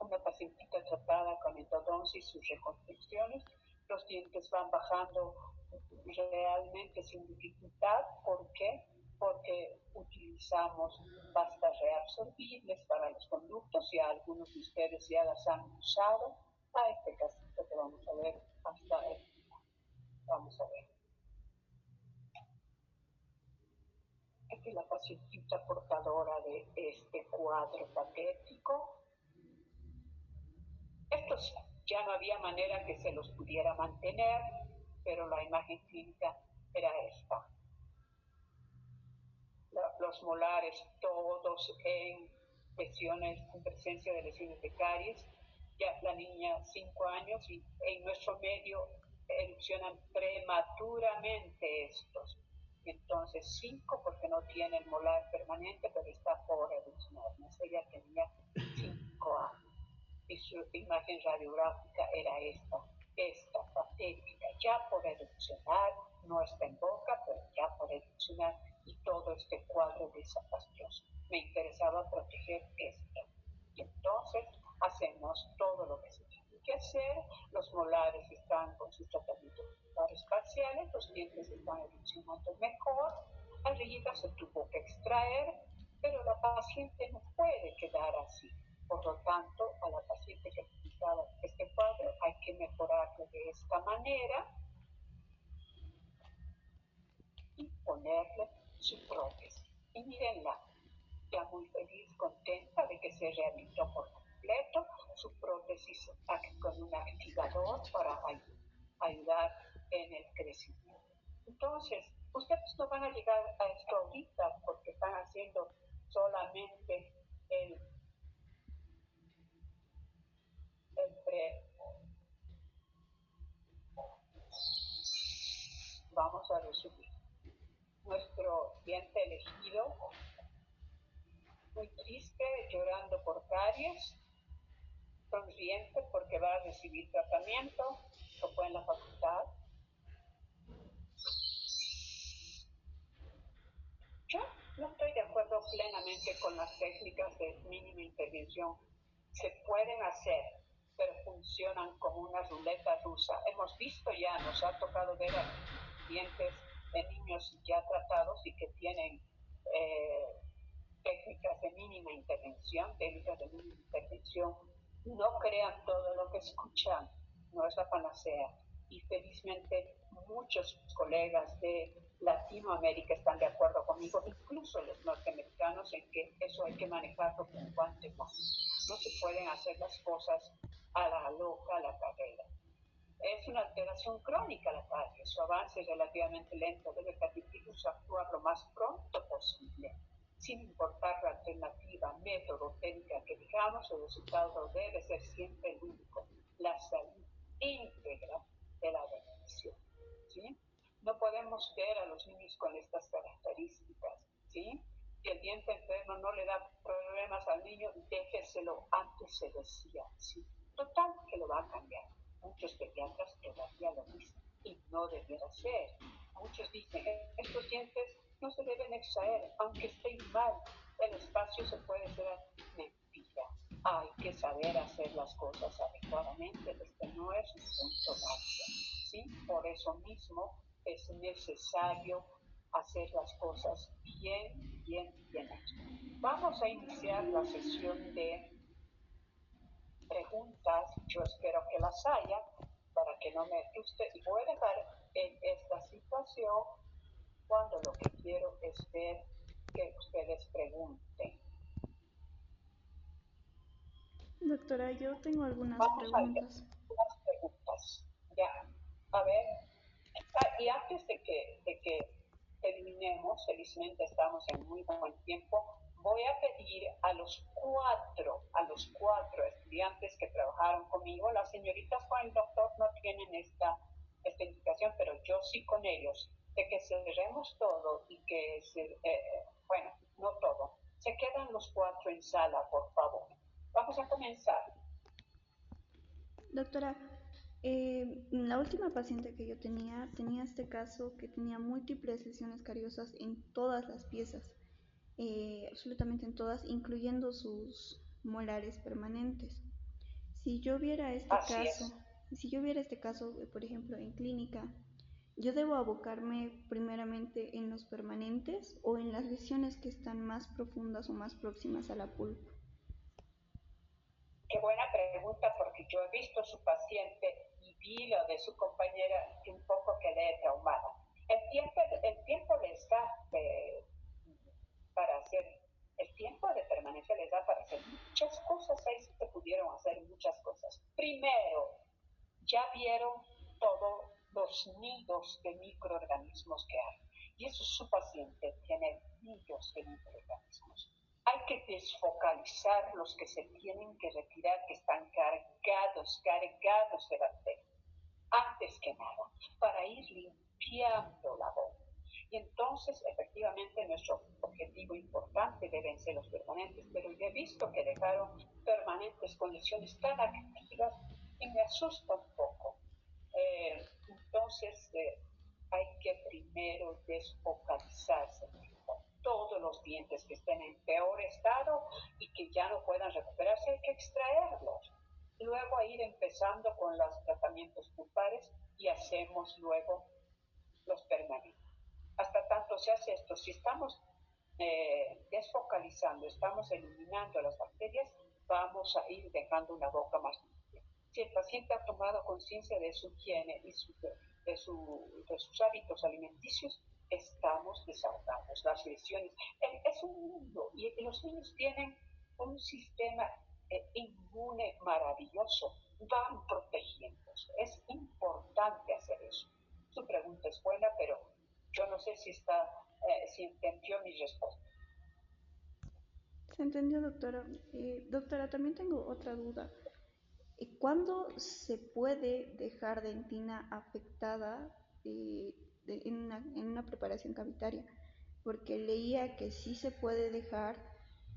una pacientita tratada con endodoncia y sus reconstrucciones, los dientes van bajando realmente sin dificultad. ¿Por qué? Porque utilizamos pastas reabsorbibles para los conductos y algunos de ustedes ya las han usado. A este casito que vamos a ver hasta el final. Vamos a ver. Aquí la pacientita portadora de este cuadro patético. Estos ya no había manera que se los pudiera mantener, pero la imagen clínica era esta. Los molares todos en lesiones, en presencia de lesiones de caries. Ya la niña 5 años y en nuestro medio erupcionan prematuramente estos. Entonces 5 porque no tiene el molar permanente, pero está por erupcionar. Ella tenía 5 años y su imagen radiográfica era esta patética, ya por erupcionar, no está en boca, pero ya por erupcionar, y todo este cuadro desastroso. Me interesaba proteger esto. Y entonces hacemos todo lo que se tiene que hacer, los molares están con sus tratamientos parciales, los dientes están erupcionando mejor, arriba se tuvo que extraer, pero la paciente no puede quedar así. Por lo tanto, a la paciente que presentaba este cuadro hay que mejorarlo de esta manera y ponerle su prótesis. Y mírenla, ya muy feliz, contenta de que se rehabilitó por completo, su prótesis con un activador para ayudar en el crecimiento. Entonces, ustedes no van a llegar a esto ahorita porque están haciendo solamente el, el pre. Vamos a resumir. Nuestro diente elegido, muy triste, llorando por caries, sonriente porque va a recibir tratamiento, lo fue en la facultad. Yo no estoy de acuerdo plenamente con las técnicas de mínima intervención. Se pueden hacer, pero funcionan como una ruleta rusa. Hemos visto ya, nos ha tocado ver a dientes de niños ya tratados y que tienen técnicas de mínima intervención, no crean todo lo que escuchan, no es la panacea. Y felizmente muchos colegas de Latinoamérica están de acuerdo conmigo, incluso los norteamericanos, en que eso hay que manejarlo con guantes más. No se pueden hacer las cosas a la loca, a la carrera. Es una alteración crónica la caries, su avance es relativamente lento, debe permitirnos actuar lo más pronto posible. Sin importar la alternativa, método o técnica que digamos, el resultado debe ser siempre el único, la salud íntegra de la dentición. ¿Sí? No podemos ver a los niños con estas características. ¿Sí? Si el diente enfermo no le da problemas al niño, déjeselo, antes se decía. ¿Sí? Total, que lo va a cambiar. Muchos pediatras todavía lo dicen y no debiera ser. Muchos dicen, estos dientes no se deben extraer, aunque estén mal, el espacio se puede hacer. Mentira. Hay que saber hacer las cosas adecuadamente. Este no es un punto válido. ¿Sí? Por eso mismo es necesario hacer las cosas bien hechas. Vamos a iniciar la sesión de preguntas, yo espero que las haya, para que no me asuste, y voy a dejar en esta situación cuando lo que quiero es ver que ustedes pregunten. Doctora, yo tengo algunas Vamos a ver preguntas. las preguntas. Ya, a ver. Y antes de que terminemos, felizmente estamos en muy buen tiempo, voy a pedir a los cuatro estudiantes que trabajaron conmigo, las señoritas con el doctor no tienen esta indicación, pero yo sí con ellos, de que cerremos todo y que, bueno, no todo, se quedan los cuatro en sala, por favor. Vamos a comenzar. Doctora, la última paciente que yo tenía este caso que tenía múltiples lesiones cariosas en todas las piezas, absolutamente en todas, incluyendo molares permanentes. Si yo viera este Así caso, es. si yo viera este caso, por ejemplo, en clínica, ¿yo debo abocarme primeramente en los permanentes o en las lesiones que están más profundas o más próximas a la pulpa? Qué buena pregunta, porque yo he visto a su paciente y vi lo de su compañera que un poco quedé traumada. El tiempo les da para hacer, el tiempo de permanencia les da para hacer muchas cosas, ahí sí se pudieron hacer muchas cosas. Primero, ya vieron todos los nidos de microorganismos que hay. Y eso su paciente tiene nidos de microorganismos. Hay que desfocalizar los que se tienen que retirar, que están cargados de bacterias, antes que nada, para ir limpiando la boca. Y entonces, efectivamente, nuestro objetivo importante deben ser los permanentes, pero yo he visto que dejaron permanentes con lesiones tan activas y me asusta un poco. Entonces, hay que primero desfocalizarse con todos los dientes que estén en peor estado y que ya no puedan recuperarse, hay que extraerlos. Luego a ir empezando con los tratamientos pulpares y hacemos luego los permanentes. Hasta tanto se hace esto, si estamos desfocalizando, estamos eliminando las bacterias, vamos a ir dejando una boca más limpia. Si el paciente ha tomado conciencia de su higiene y de sus hábitos alimenticios, estamos desahogados. Las lesiones, es un mundo y los niños tienen un sistema inmune maravilloso, van protegiéndose. Es importante hacer eso. Su pregunta es buena, pero yo no sé si entendió mi respuesta. ¿Se entendió, doctora? Doctora, también tengo otra duda. ¿Cuándo se puede dejar dentina afectada en una preparación cavitaria? Porque leía que sí se puede dejar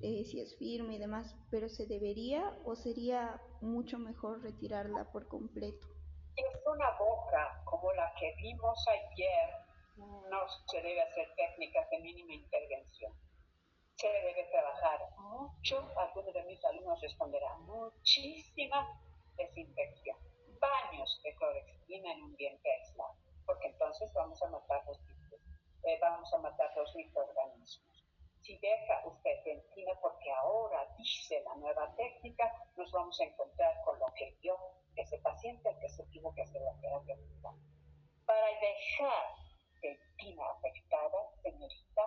si es firme y demás, pero ¿se debería o sería mucho mejor retirarla por completo? Si es una boca como la que vimos ayer, no se debe hacer técnicas de mínima intervención. Se debe trabajar mucho, algunos de mis alumnos responderán, muchísima desinfección. Baños de clorexidina en un diente aislado, porque entonces vamos a matar los dientes, vamos a matar los microorganismos. Si deja usted dentina, porque ahora dice la nueva técnica, nos vamos a encontrar con lo que vio ese paciente al que se tuvo que hacer la terapia. Para dejar dentina afectada, señorita,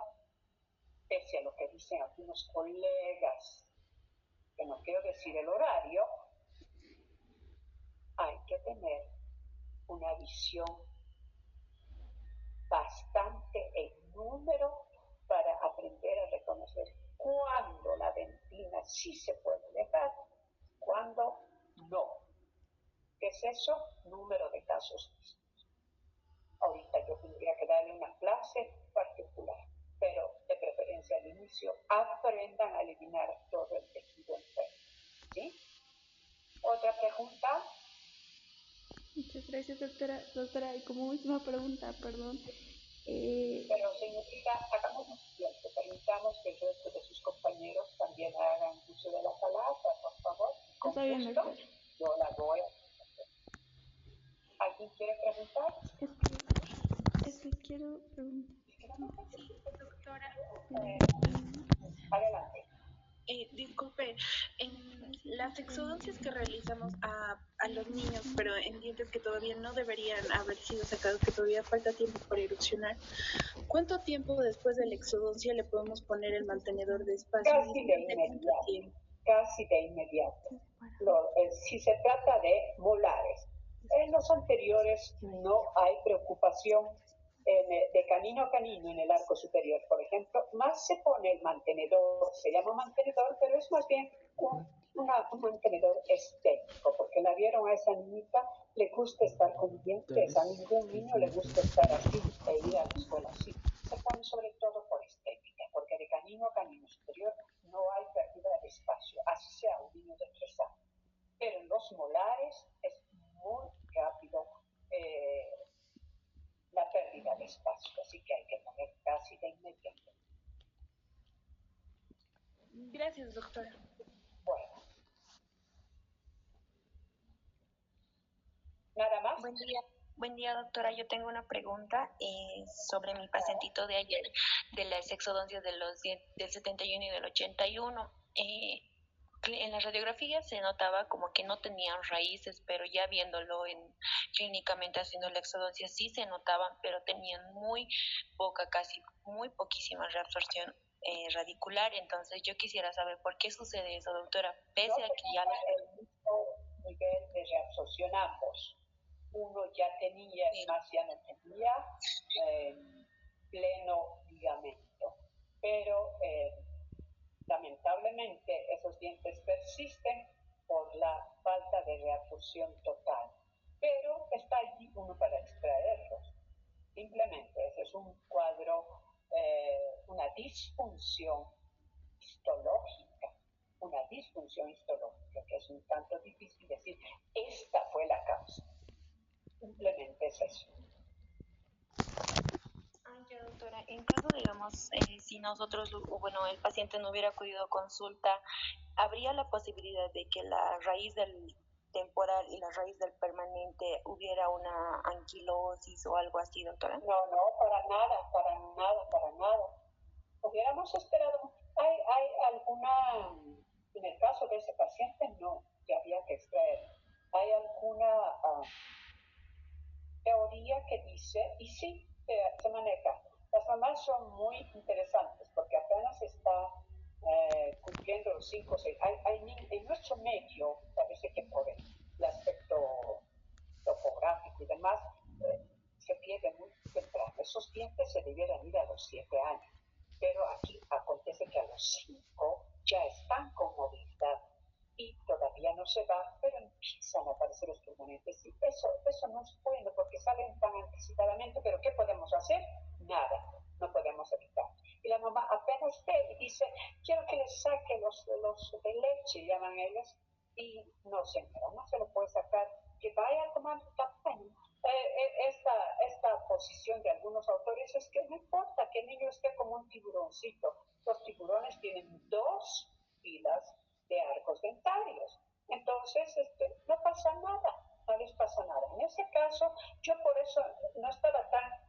pese a lo que dicen algunos colegas, que no quiero decir el horario, hay que tener una visión bastante en número para aprender a reconocer cuándo la dentina sí se puede dejar, cuándo no. ¿Qué es eso? Número de casos. Ahorita yo tendría que darle una clase particular, pero de preferencia al inicio aprendan a eliminar todo el tejido enfermo. ¿Sí? ¿Otra pregunta? Muchas gracias, doctora. Doctora, y como última pregunta, perdón. Pero señorita, hagamos lo siguiente, permitamos que el resto de sus compañeros también hagan uso de la palabra, por favor, con Está bien, gusto. doctora. Yo la voy a hacer. ¿Alguien quiere preguntar? Es que quiero preguntar. Doctora, Adelante. disculpe, en las exodoncias que realizamos a los niños, pero en dientes que todavía no deberían haber sido sacados, que todavía falta tiempo para erupcionar, ¿cuánto tiempo después de la exodoncia le podemos poner el mantenedor de espacio? Casi de inmediato, casi de inmediato. Si se trata de molares, en los anteriores no hay preocupación. De canino a canino en el arco superior, por ejemplo, más se pone el mantenedor, se llama mantenedor, pero es más bien un mantenedor estético, porque la vieron a esa niñita, le gusta estar con dientes, a ningún niño le gusta estar así e ir a la escuela así. Se pone sobre todo por estética, porque de canino a canino superior no hay pérdida de espacio, así sea un niño de 3 años. Pero en los molares es muy rápido la pérdida de espacio, así que hay que poner casi de inmediato. Gracias, doctora. Bueno. Buen día, doctora. Yo tengo una pregunta sobre mi pacientito de ayer, de la exodoncia de del 71 y del 81. En la radiografía se notaba como que no tenían raíces, pero ya viéndolo clínicamente haciendo la exodoncia sí se notaban, pero tenían muy poca, casi muy poquísima reabsorción radicular. Entonces yo quisiera saber por qué sucede eso, doctora, pese a que ya los nivel de reabsorción ambos. Uno ya tenía, más ya no tenía pleno ligamento, pero lamentablemente esos dientes persisten por la falta de reabsorción total, pero está allí uno para extraerlos. Simplemente ese es un cuadro, una disfunción histológica, que es un tanto difícil decir, esta fue la causa. Simplemente es eso. Ya, doctora, en caso, digamos, si nosotros, bueno, el paciente no hubiera acudido a consulta, ¿habría la posibilidad de que la raíz del temporal y la raíz del permanente hubiera una anquilosis o algo así, doctora? No, para nada. Hubiéramos esperado. Hay alguna, en el caso de ese paciente, no, que había que extraer. Hay alguna teoría que dice, y sí, se maneja. Las mamás son muy interesantes porque apenas está cumpliendo los 5 o 6. En nuestro medio, parece que por el aspecto topográfico y demás, se pierde muy temprano. Esos dientes se debieran ir a los 7 años. Pero aquí acontece que a los 5 ya están con movilidad y todavía no se va, pero empiezan a aparecer los permanentes. Y eso no es bueno porque salen tan anticipadamente, pero ¿qué podemos hacer? Nada, no podemos evitar. Y la mamá apenas ve y dice, quiero que les saque los de leche, llaman ellos, y no señora, no se lo puede sacar, que vaya a tomar tamaño. Esta posición de algunos autores es que no importa que el niño esté como un tiburoncito. Los tiburones tienen 2 filas de arcos dentarios. Entonces, no pasa nada, no les pasa nada. En ese caso, yo por eso no estaba tan...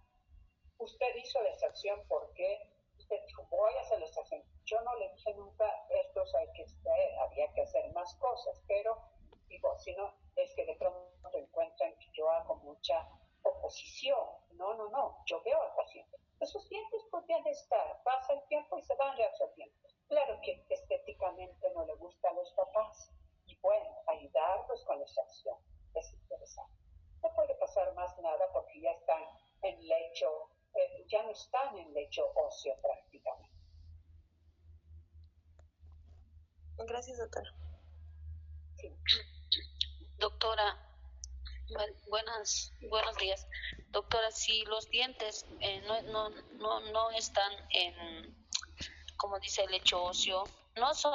Usted hizo la extracción porque usted dijo, voy a hacer la extracción. Yo no le dije nunca, estos hay que extraer, había que hacer más cosas, pero digo, si no, es que de pronto encuentran que yo hago mucha oposición. No, yo veo al paciente. Esos dientes podrían estar, pasa el tiempo y se van reabsorbiendo. Claro que estéticamente no le gusta a los papás. Y bueno, ayudarlos con la extracción es interesante. No puede pasar más nada porque ya están en lecho, ya no están en lecho óseo prácticamente. Gracias, doctora. Sí. Doctora, buenos días. Doctora, si los dientes no están en, como dice el lecho óseo, no son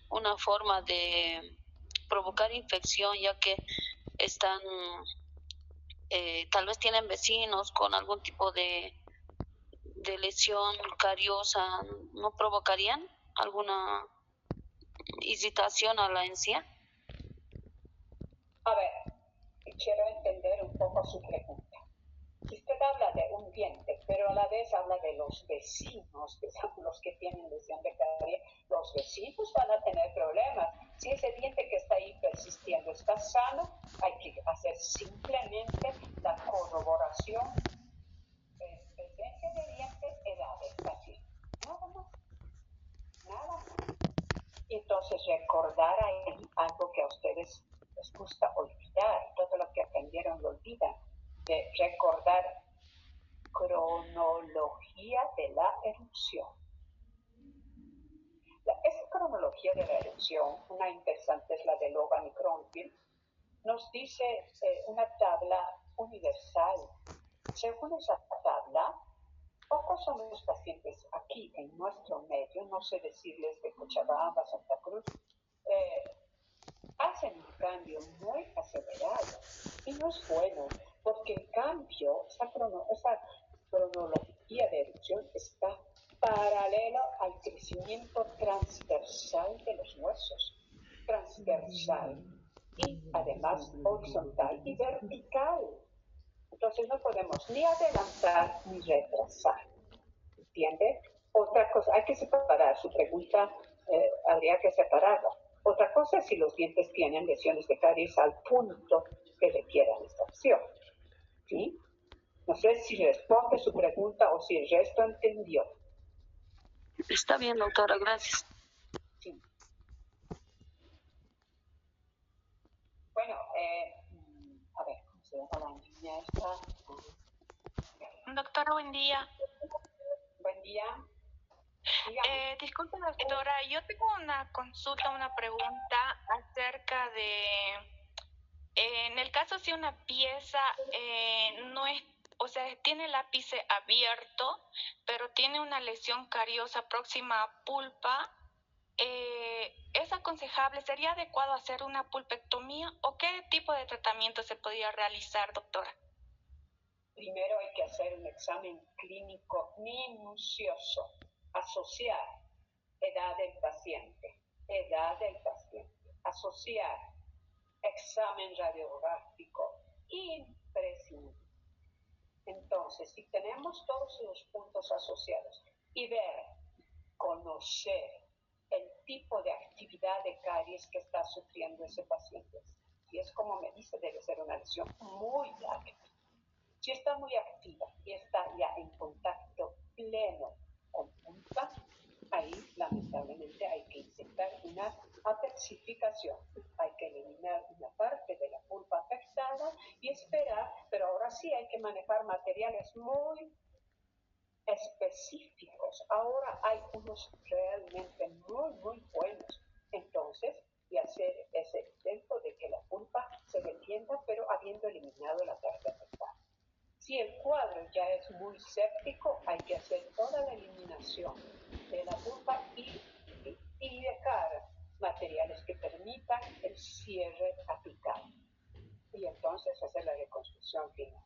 una forma de provocar infección, ya que están, tal vez tienen vecinos con algún tipo de lesión cariosa, ¿no provocarían alguna irritación a la encía? A ver, quiero entender un poco su pregunta. Usted habla de un diente, pero a la vez habla de los vecinos, que son los que tienen lesión de caries. Los vecinos van a tener problemas. Si ese diente que está ahí persistiendo está sano, hay que hacer simplemente la corroboración de presencia de dientes, edades, así. Nada más. Entonces, recordar ahí algo que a ustedes les gusta olvidar, todo lo que aprendieron lo olvidan, de recordar cronología de la erupción. Esa cronología de la erupción, una interesante es la de Logan y Cronfield, nos dice una tabla universal. Según esa tabla, pocos son los pacientes aquí en nuestro medio, no sé decirles de Cochabamba, Santa Cruz, hacen un cambio muy acelerado y no es bueno porque el cambio, esa cronología de erupción está paralelo al crecimiento transversal de los huesos. Transversal. y además horizontal y vertical. Entonces no podemos ni adelantar ni retrasar. ¿Entiende? Otra cosa, hay que separar su pregunta, habría que separarla. Otra cosa es si los dientes tienen lesiones de caries al punto que requieran extracción. ¿Sí? No sé si responde su pregunta o si el resto entendió. Está bien, doctora, gracias. Sí. Bueno, a ver, ¿cómo se llama la niña esta? Doctora, buen día. Buen día. Disculpe, doctora, yo tengo una consulta, una pregunta acerca de, en el caso si una pieza no es, o sea, tiene el ápice abierto, pero tiene una lesión cariosa próxima a pulpa, ¿es aconsejable, sería adecuado hacer una pulpectomía o qué tipo de tratamiento se podría realizar, doctora? Primero hay que hacer un examen clínico minucioso, asociar edad del paciente, asociar examen radiográfico imprescindible. Entonces, si tenemos todos los puntos asociados y conocer el tipo de actividad de caries que está sufriendo ese paciente, si es como me dice, debe ser una lesión muy activa. Si está muy activa y está ya en contacto pleno con pulpa, ahí lamentablemente hay que inyectar una apexificación. Hay que eliminar una parte de la pulpa afectada y esperar, pero ahora sí hay que manejar materiales muy específicos. Ahora hay unos realmente muy, muy buenos. Entonces, y hacer ese intento de que la pulpa se defienda, pero habiendo eliminado la parte afectada. Si el cuadro ya es muy séptico, hay que hacer toda la eliminación de la pulpa y dejar materiales que permitan el cierre apical. Y entonces hacer la reconstrucción final.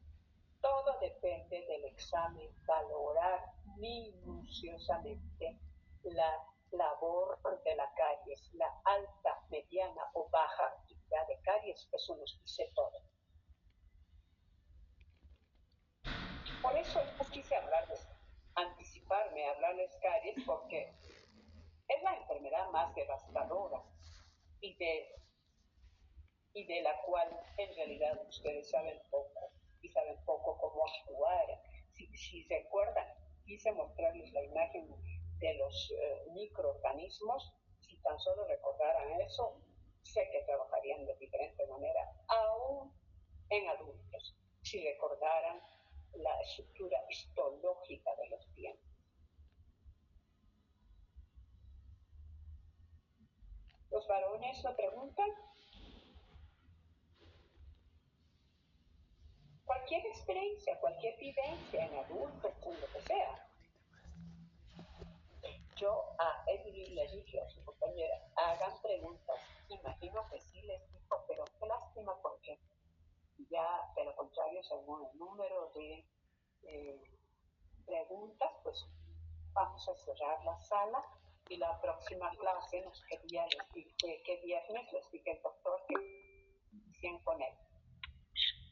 Todo depende del examen, valorar minuciosamente la labor de la caries, la alta, mediana o baja actividad de caries, eso nos dice todo. Por eso quise hablarles, anticiparme a hablarles caries, porque es la enfermedad más devastadora y de la cual en realidad ustedes saben poco y saben poco cómo actuar. Si recuerdan, quise mostrarles la imagen de los microorganismos. Si tan solo recordaran eso, sé que trabajarían de diferente manera, aún en adultos, si recordaran la estructura histológica de los dientes. ¿Los varones lo preguntan? Cualquier experiencia, cualquier vivencia en adultos, en lo que sea. Yo a Edwin le dije a su compañera, hagan preguntas. Imagino que sí les dijo, pero qué lástima porque ya, de lo contrario, según el número de preguntas, pues vamos a cerrar la sala y la próxima clase nos quería les dije que viernes les dije el doctor que inicien con él.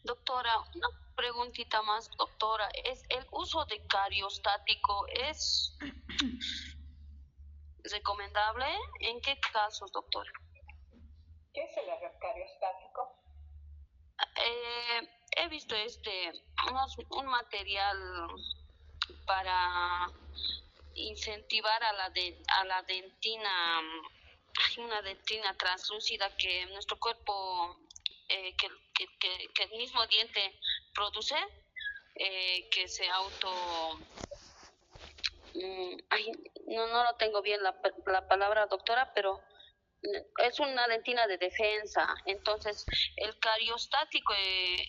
Doctora, una preguntita más, doctora. ¿Es el uso de cariostático es recomendable? ¿En qué casos, doctora? ¿Qué es el cariostático? He visto un material para incentivar a la dentina, hay una dentina translúcida que nuestro cuerpo, que el mismo diente produce, que se auto... no lo tengo bien la palabra, doctora, pero es una dentina de defensa. Entonces, el cariostático he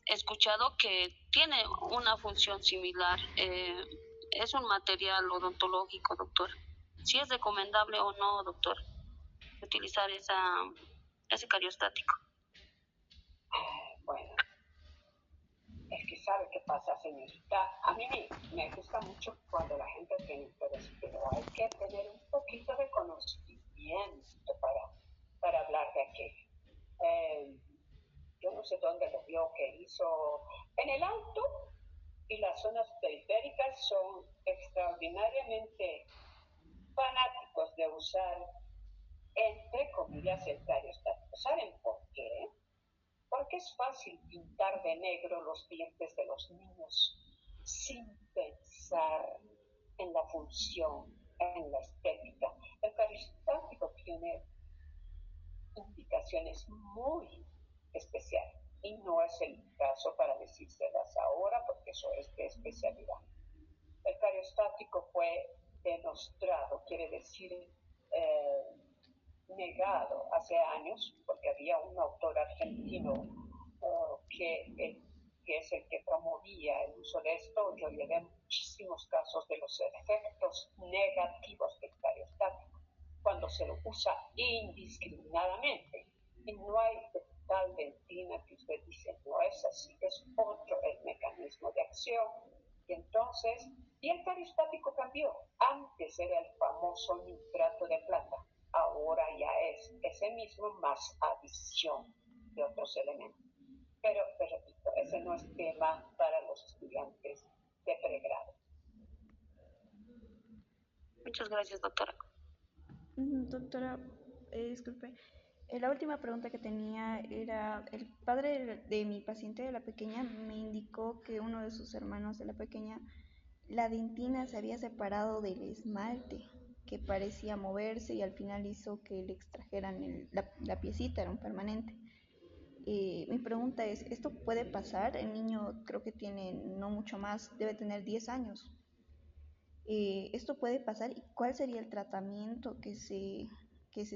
escuchado que tiene una función similar. Es un material odontológico, doctor. ¿Si es recomendable o no, doctor, utilizar ese cariostático? Bueno, es que sabe qué pasa, señorita. A mí me gusta mucho cuando la gente tiene interés, pero hay que tener un poquito de conocimiento para hablar de aquello. Yo no sé dónde lo vio, que hizo en el Alto, y las zonas periféricas son extraordinariamente fanáticos de usar, entre comillas, el cariostático. ¿Saben por qué? Porque es fácil pintar de negro los dientes de los niños sin pensar en la función, en la estética. El cariostático tiene indicaciones muy especiales y no es el caso para decírselas ahora porque eso es de especialidad. El cariostático fue demostrado, quiere decir negado hace años, porque había un autor argentino que es el que promovía el uso de esto. Yo llevé muchísimos casos de los efectos negativos del cariostático cuando se lo usa indiscriminadamente. Y no hay tal dentina que usted dice, no es así, es otro el mecanismo de acción. Y entonces, y el cariostático cambió. Antes era el famoso nitrato de plata, ahora ya es ese mismo más adición de otros elementos. Pero, te repito, ese no es tema para los estudiantes de pregrado. Muchas gracias, doctora. Doctora, disculpe, la última pregunta que tenía era, el padre de mi paciente, de la pequeña, me indicó que uno de sus hermanos de la pequeña, la dentina se había separado del esmalte, que parecía moverse y al final hizo que le extrajeran la piecita, era un permanente. Mi pregunta es, ¿esto puede pasar? El niño creo que tiene no mucho más, debe tener 10 años. ¿Esto puede pasar? ¿Y cuál sería el tratamiento que se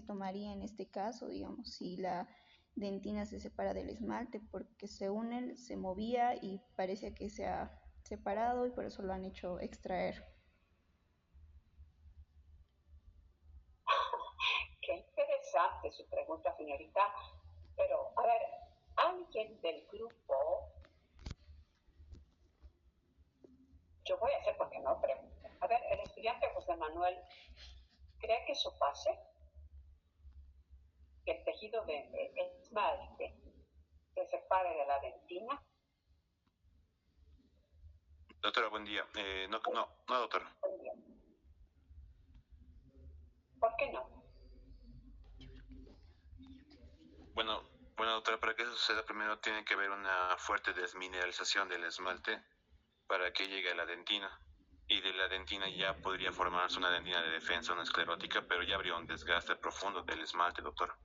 tomaría en este caso, digamos, si la dentina se separa del esmalte? Porque según él se movía y parece que se ha separado y por eso lo han hecho extraer. Qué interesante su pregunta, señorita. Pero, a ver, alguien del grupo, yo voy a hacer porque no pregunto. A ver, el estudiante José Manuel, ¿cree que eso pase? Que el tejido de esmalte se separe de la dentina. Doctora, buen día. No, doctora. ¿Por qué no? Bueno, doctora, para que eso suceda primero tiene que haber una fuerte desmineralización del esmalte para que llegue a la dentina. Y de la dentina ya podría formarse una dentina de defensa, una esclerótica, pero ya habría un desgaste profundo del esmalte, doctora.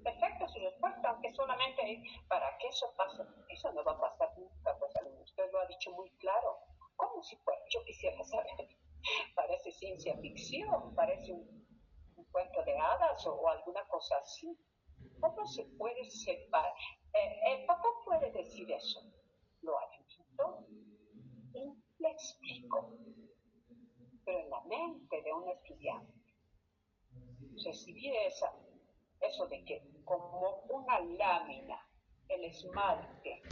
Perfecta su respuesta, aunque solamente para que eso pase, eso no va a pasar nunca, pues usted lo ha dicho muy claro. ¿Cómo si fuera? Yo quisiera saber, parece ciencia ficción, parece un cuento de hadas o alguna cosa así. ¿Cómo se puede separar? El papá puede decir eso. Lo ha dicho y le explico. Pero en la mente de un estudiante, recibir eso de que como una lámina el esmalte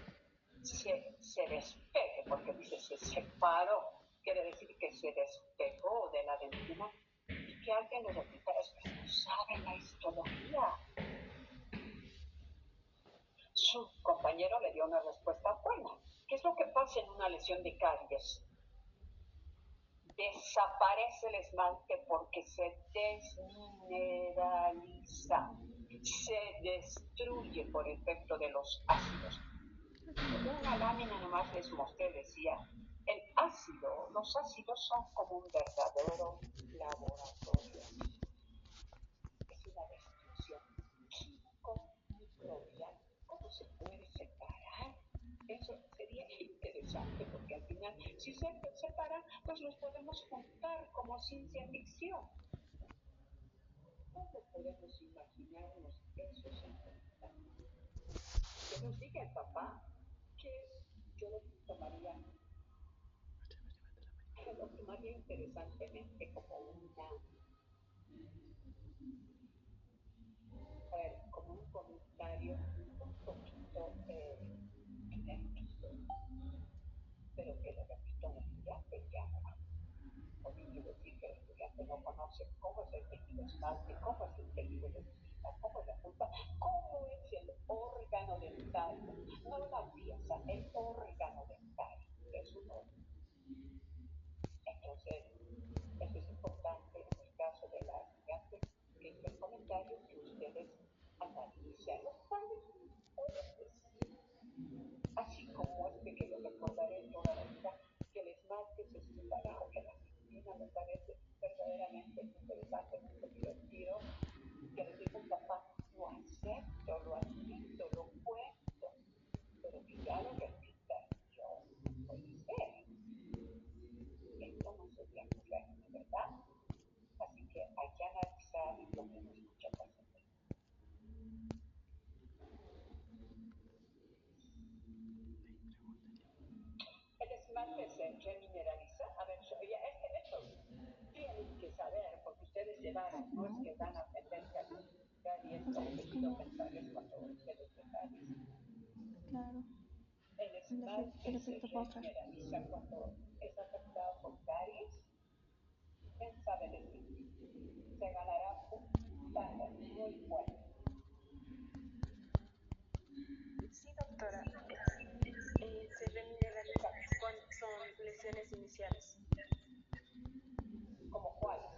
se despegue, porque dice se separó, quiere decir que se despegó de la dentina, y que alguien le repita, es que no sabe la histología. Su compañero le dio una respuesta buena. ¿Qué es lo que pasa en una lesión de caries? Desaparece el esmalte porque se desmineraliza, se destruye por efecto de los ácidos. Una lámina nomás les mostré, decía, los ácidos son como un verdadero laboratorio. Es una destrucción químico-microbiana. ¿Cómo se puede separar? Eso sería interesante porque al final, si se separan, pues los podemos juntar como ciencia ficción. ¿Cómo podemos imaginarnos esos enfrentamientos? Que nos diga el papá que yo lo tomaría interesantemente como un comentario un poquito enérgico, pero que le repito al estudiante ya no quiere decir que el estudiante no conoce cómo es el tejido esmalte, cómo es el tejido de dentina, cómo pregunta, ¿cómo es el órgano dentario? No la pieza, el órgano dentario, que es un órgano. Entonces, esto es importante en el caso de la estudiante que hizo el comentario que ustedes analicen, los cuales pueden decir, así como este que lo recordaré toda la vida, que el esmalte se separó, que la Argentina me parece verdaderamente interesante, muy divertido, que les digo, papá, lo acepto, lo admito, lo cuento, pero que ya lo repita yo, no puede ser. Esto no sería correcto, ¿verdad? Así que hay que analizar y ponernos mucha paciencia. El esmalte se remineraliza. A ver, estos tienen que saber, porque ustedes llevaron, no es que van a aprender caries O sea, o es tejidos como, dentales cuando ustedes de caries. claro, El el esmalte se efecto póster. remineraliza cuando es afectado por caries. ¿Quién sabe decir? Se ganará un estándar muy bueno. Sí, doctora. Se remineraliza cuando son lesiones iniciales, ¿Como cuáles?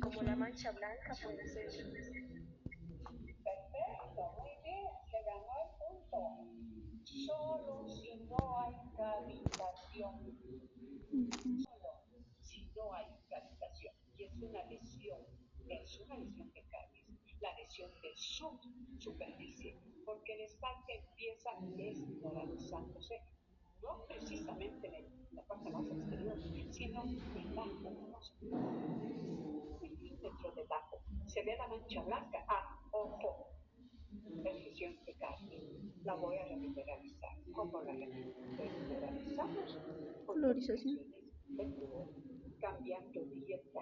como la mancha blanca puede ser. Perfecto, muy bien, se ganó el punto. Solo si no hay cavitación. Solo si no hay cavitación. Y es una lesión de caries, la lesión de subsuperficie, porque el esmalte empieza desmineralizándose, no precisamente en la parte más exterior, sino debajo, unos milímetros debajo. Se ve la mancha blanca. Ah, ojo, es lesión de caries. La voy a remineralizar. ¿Cómo la remineralizamos? Con Polarización. aplicaciones de flúor, cambiando dieta,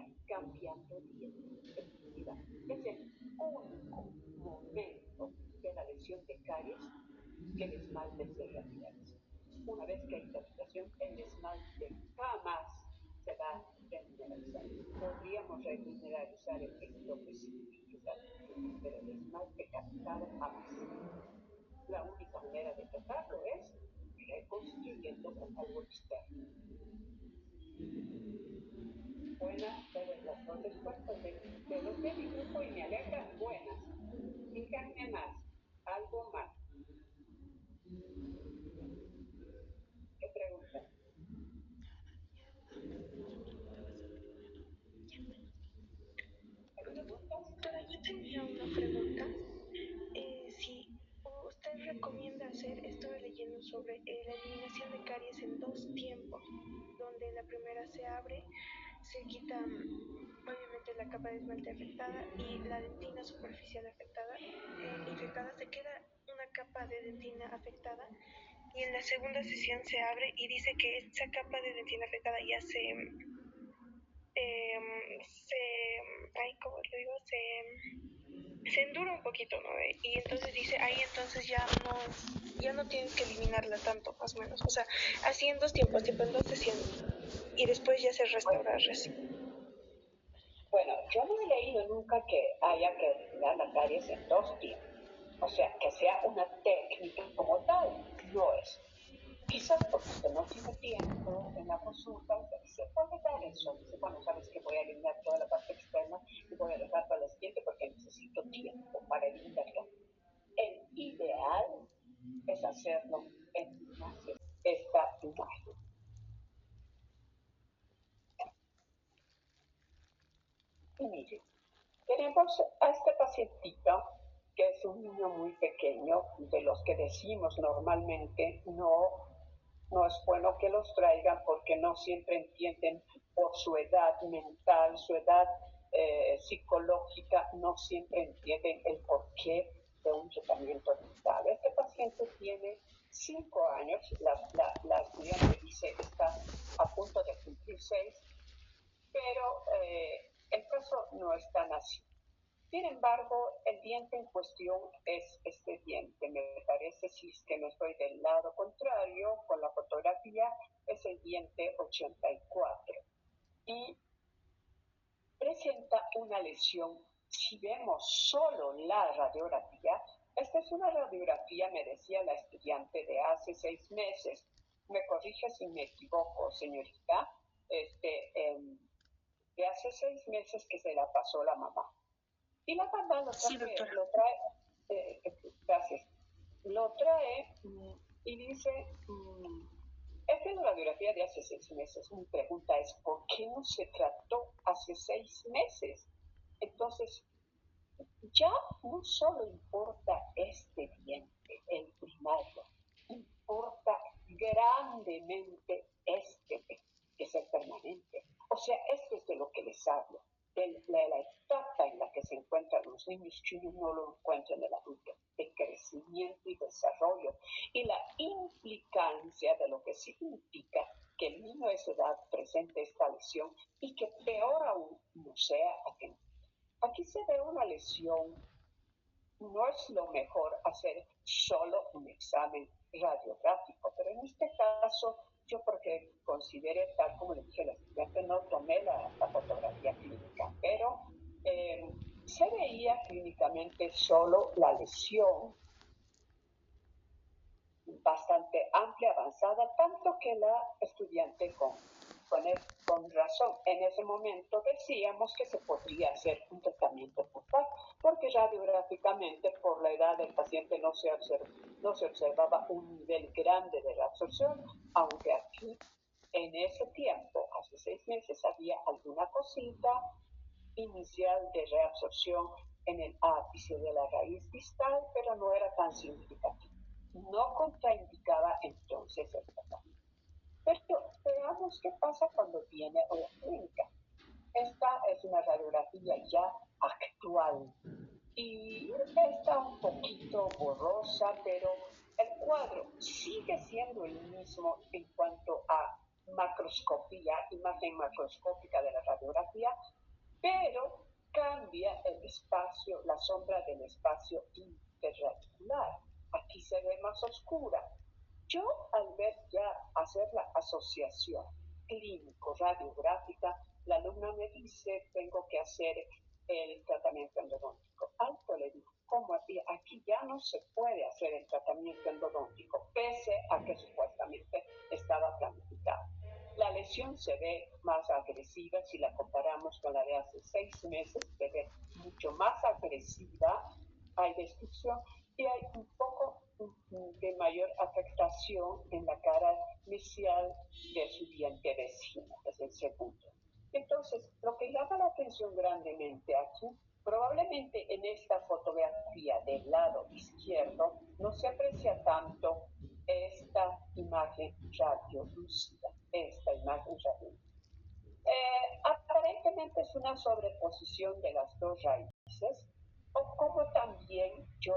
definitiva. Es el único momento de la lesión de caries que el esmalte se remineraliza. Una vez que hay cavitación, el esmalte jamás se va a remineralizar. Podríamos remineralizar el tejido que sí, pero el esmalte captado jamás. La única manera de tratarlo es reconstruyendo con algo externo. Buenas, las dos respuestas de los de dibujo y me alegra, buenas. Díganme más, algo más. ¿Qué preguntan? ¿Hay preguntas? Doctora, yo tenía una pregunta. Si usted recomienda hacer, estuve leyendo sobre la eliminación de caries en dos tiempos, donde la primera se abre, se quita obviamente la capa de esmalte afectada y la dentina superficial infectada, se queda una capa de dentina afectada y en la segunda sesión se abre y dice que esa capa de dentina afectada ya ¿cómo lo digo? Se endura un poquito, ¿no? Y entonces dice, ahí entonces ya no tienes que eliminarla tanto, más o menos. O sea, así en dos tiempos, tipo en dos sesiones. Y después ya se restaura así. Bueno, yo no he leído nunca que haya que eliminar la caries en dos tiempos. O sea, que sea una técnica como tal, no es. Quizás porque usted no tiene tiempo en la consulta, usted dice, puede dar eso. Dice, bueno, sabes que voy a eliminar toda la parte externa y voy a dejar para la siguiente porque necesito tiempo para eliminarlo. El ideal es hacerlo en una sesión. Esta imagen. Y mire, tenemos a este pacientito, que es un niño muy pequeño, de los que decimos normalmente no es bueno que los traigan porque no siempre entienden por su edad mental, su edad psicológica, no siempre entienden el porqué de un tratamiento dental. Este paciente tiene 5 años, la estudiante dice está a punto de cumplir 6, pero el caso no es tan así. Sin embargo, el diente en cuestión es este diente. Me parece, si es que no estoy del lado contrario, con la fotografía, es el diente 84. Y presenta una lesión si vemos solo la radiografía, esta es una radiografía, me decía la estudiante, de hace 6 meses. Me corrige si me equivoco, señorita. De hace 6 meses que se la pasó la mamá. Y la mamá Sí, doctora. lo trae, gracias, lo trae y dice, esta es la radiografía de hace 6 meses. Mi pregunta es, ¿por qué no se trató hace 6 meses? Entonces, ya no solo importa este diente, el primario, importa grandemente este, que es el permanente. O sea, esto es de lo que les hablo, de la etapa en la que se encuentran los niños, que uno no lo encuentra en el adulto, de crecimiento y desarrollo, y la implicancia de lo que significa que el niño a esa edad presente esta lesión y que peor aún no sea atendida. Aquí se ve una lesión, no es lo mejor hacer solo un examen radiográfico, pero en este caso yo, porque consideré, tal como le dije a la estudiante, no tomé la fotografía clínica, pero se veía clínicamente solo la lesión bastante amplia, avanzada, tanto que la estudiante con razón en ese momento decíamos que se podría hacer un tratamiento focal, porque radiográficamente por la edad del paciente no se observaba un nivel grande de reabsorción, aunque aquí en ese tiempo, hace 6 meses, había alguna cosita inicial de reabsorción en el ápice de la raíz distal, pero no era tan significativo. No contraindicaba entonces el tratamiento. Pero veamos qué pasa cuando viene a la clínica. Esta es una radiografía ya actual y está un poquito borrosa, pero el cuadro sigue siendo el mismo en cuanto a macroscopía, imagen macroscópica de la radiografía, pero cambia el espacio, la sombra del espacio interradicular. Aquí se ve más oscura. Yo, al ver ya hacer la asociación clínico-radiográfica, la alumna me dice, tengo que hacer el tratamiento endodóntico. Alto, le digo, ¿cómo? Aquí ya no se puede hacer el tratamiento endodóntico, pese a que supuestamente estaba planificado. La lesión se ve más agresiva si la comparamos con la de hace 6 meses, se ve mucho más agresiva, hay destrucción y hay un poco de mayor afectación en la cara mesial de su diente vecino, es el segundo. Entonces, lo que llama la atención grandemente aquí, probablemente en esta fotografía del lado izquierdo no se aprecia tanto esta imagen radiolúcida, esta imagen radiolúcida. Aparentemente es una sobreposición de las dos raíces, o como también yo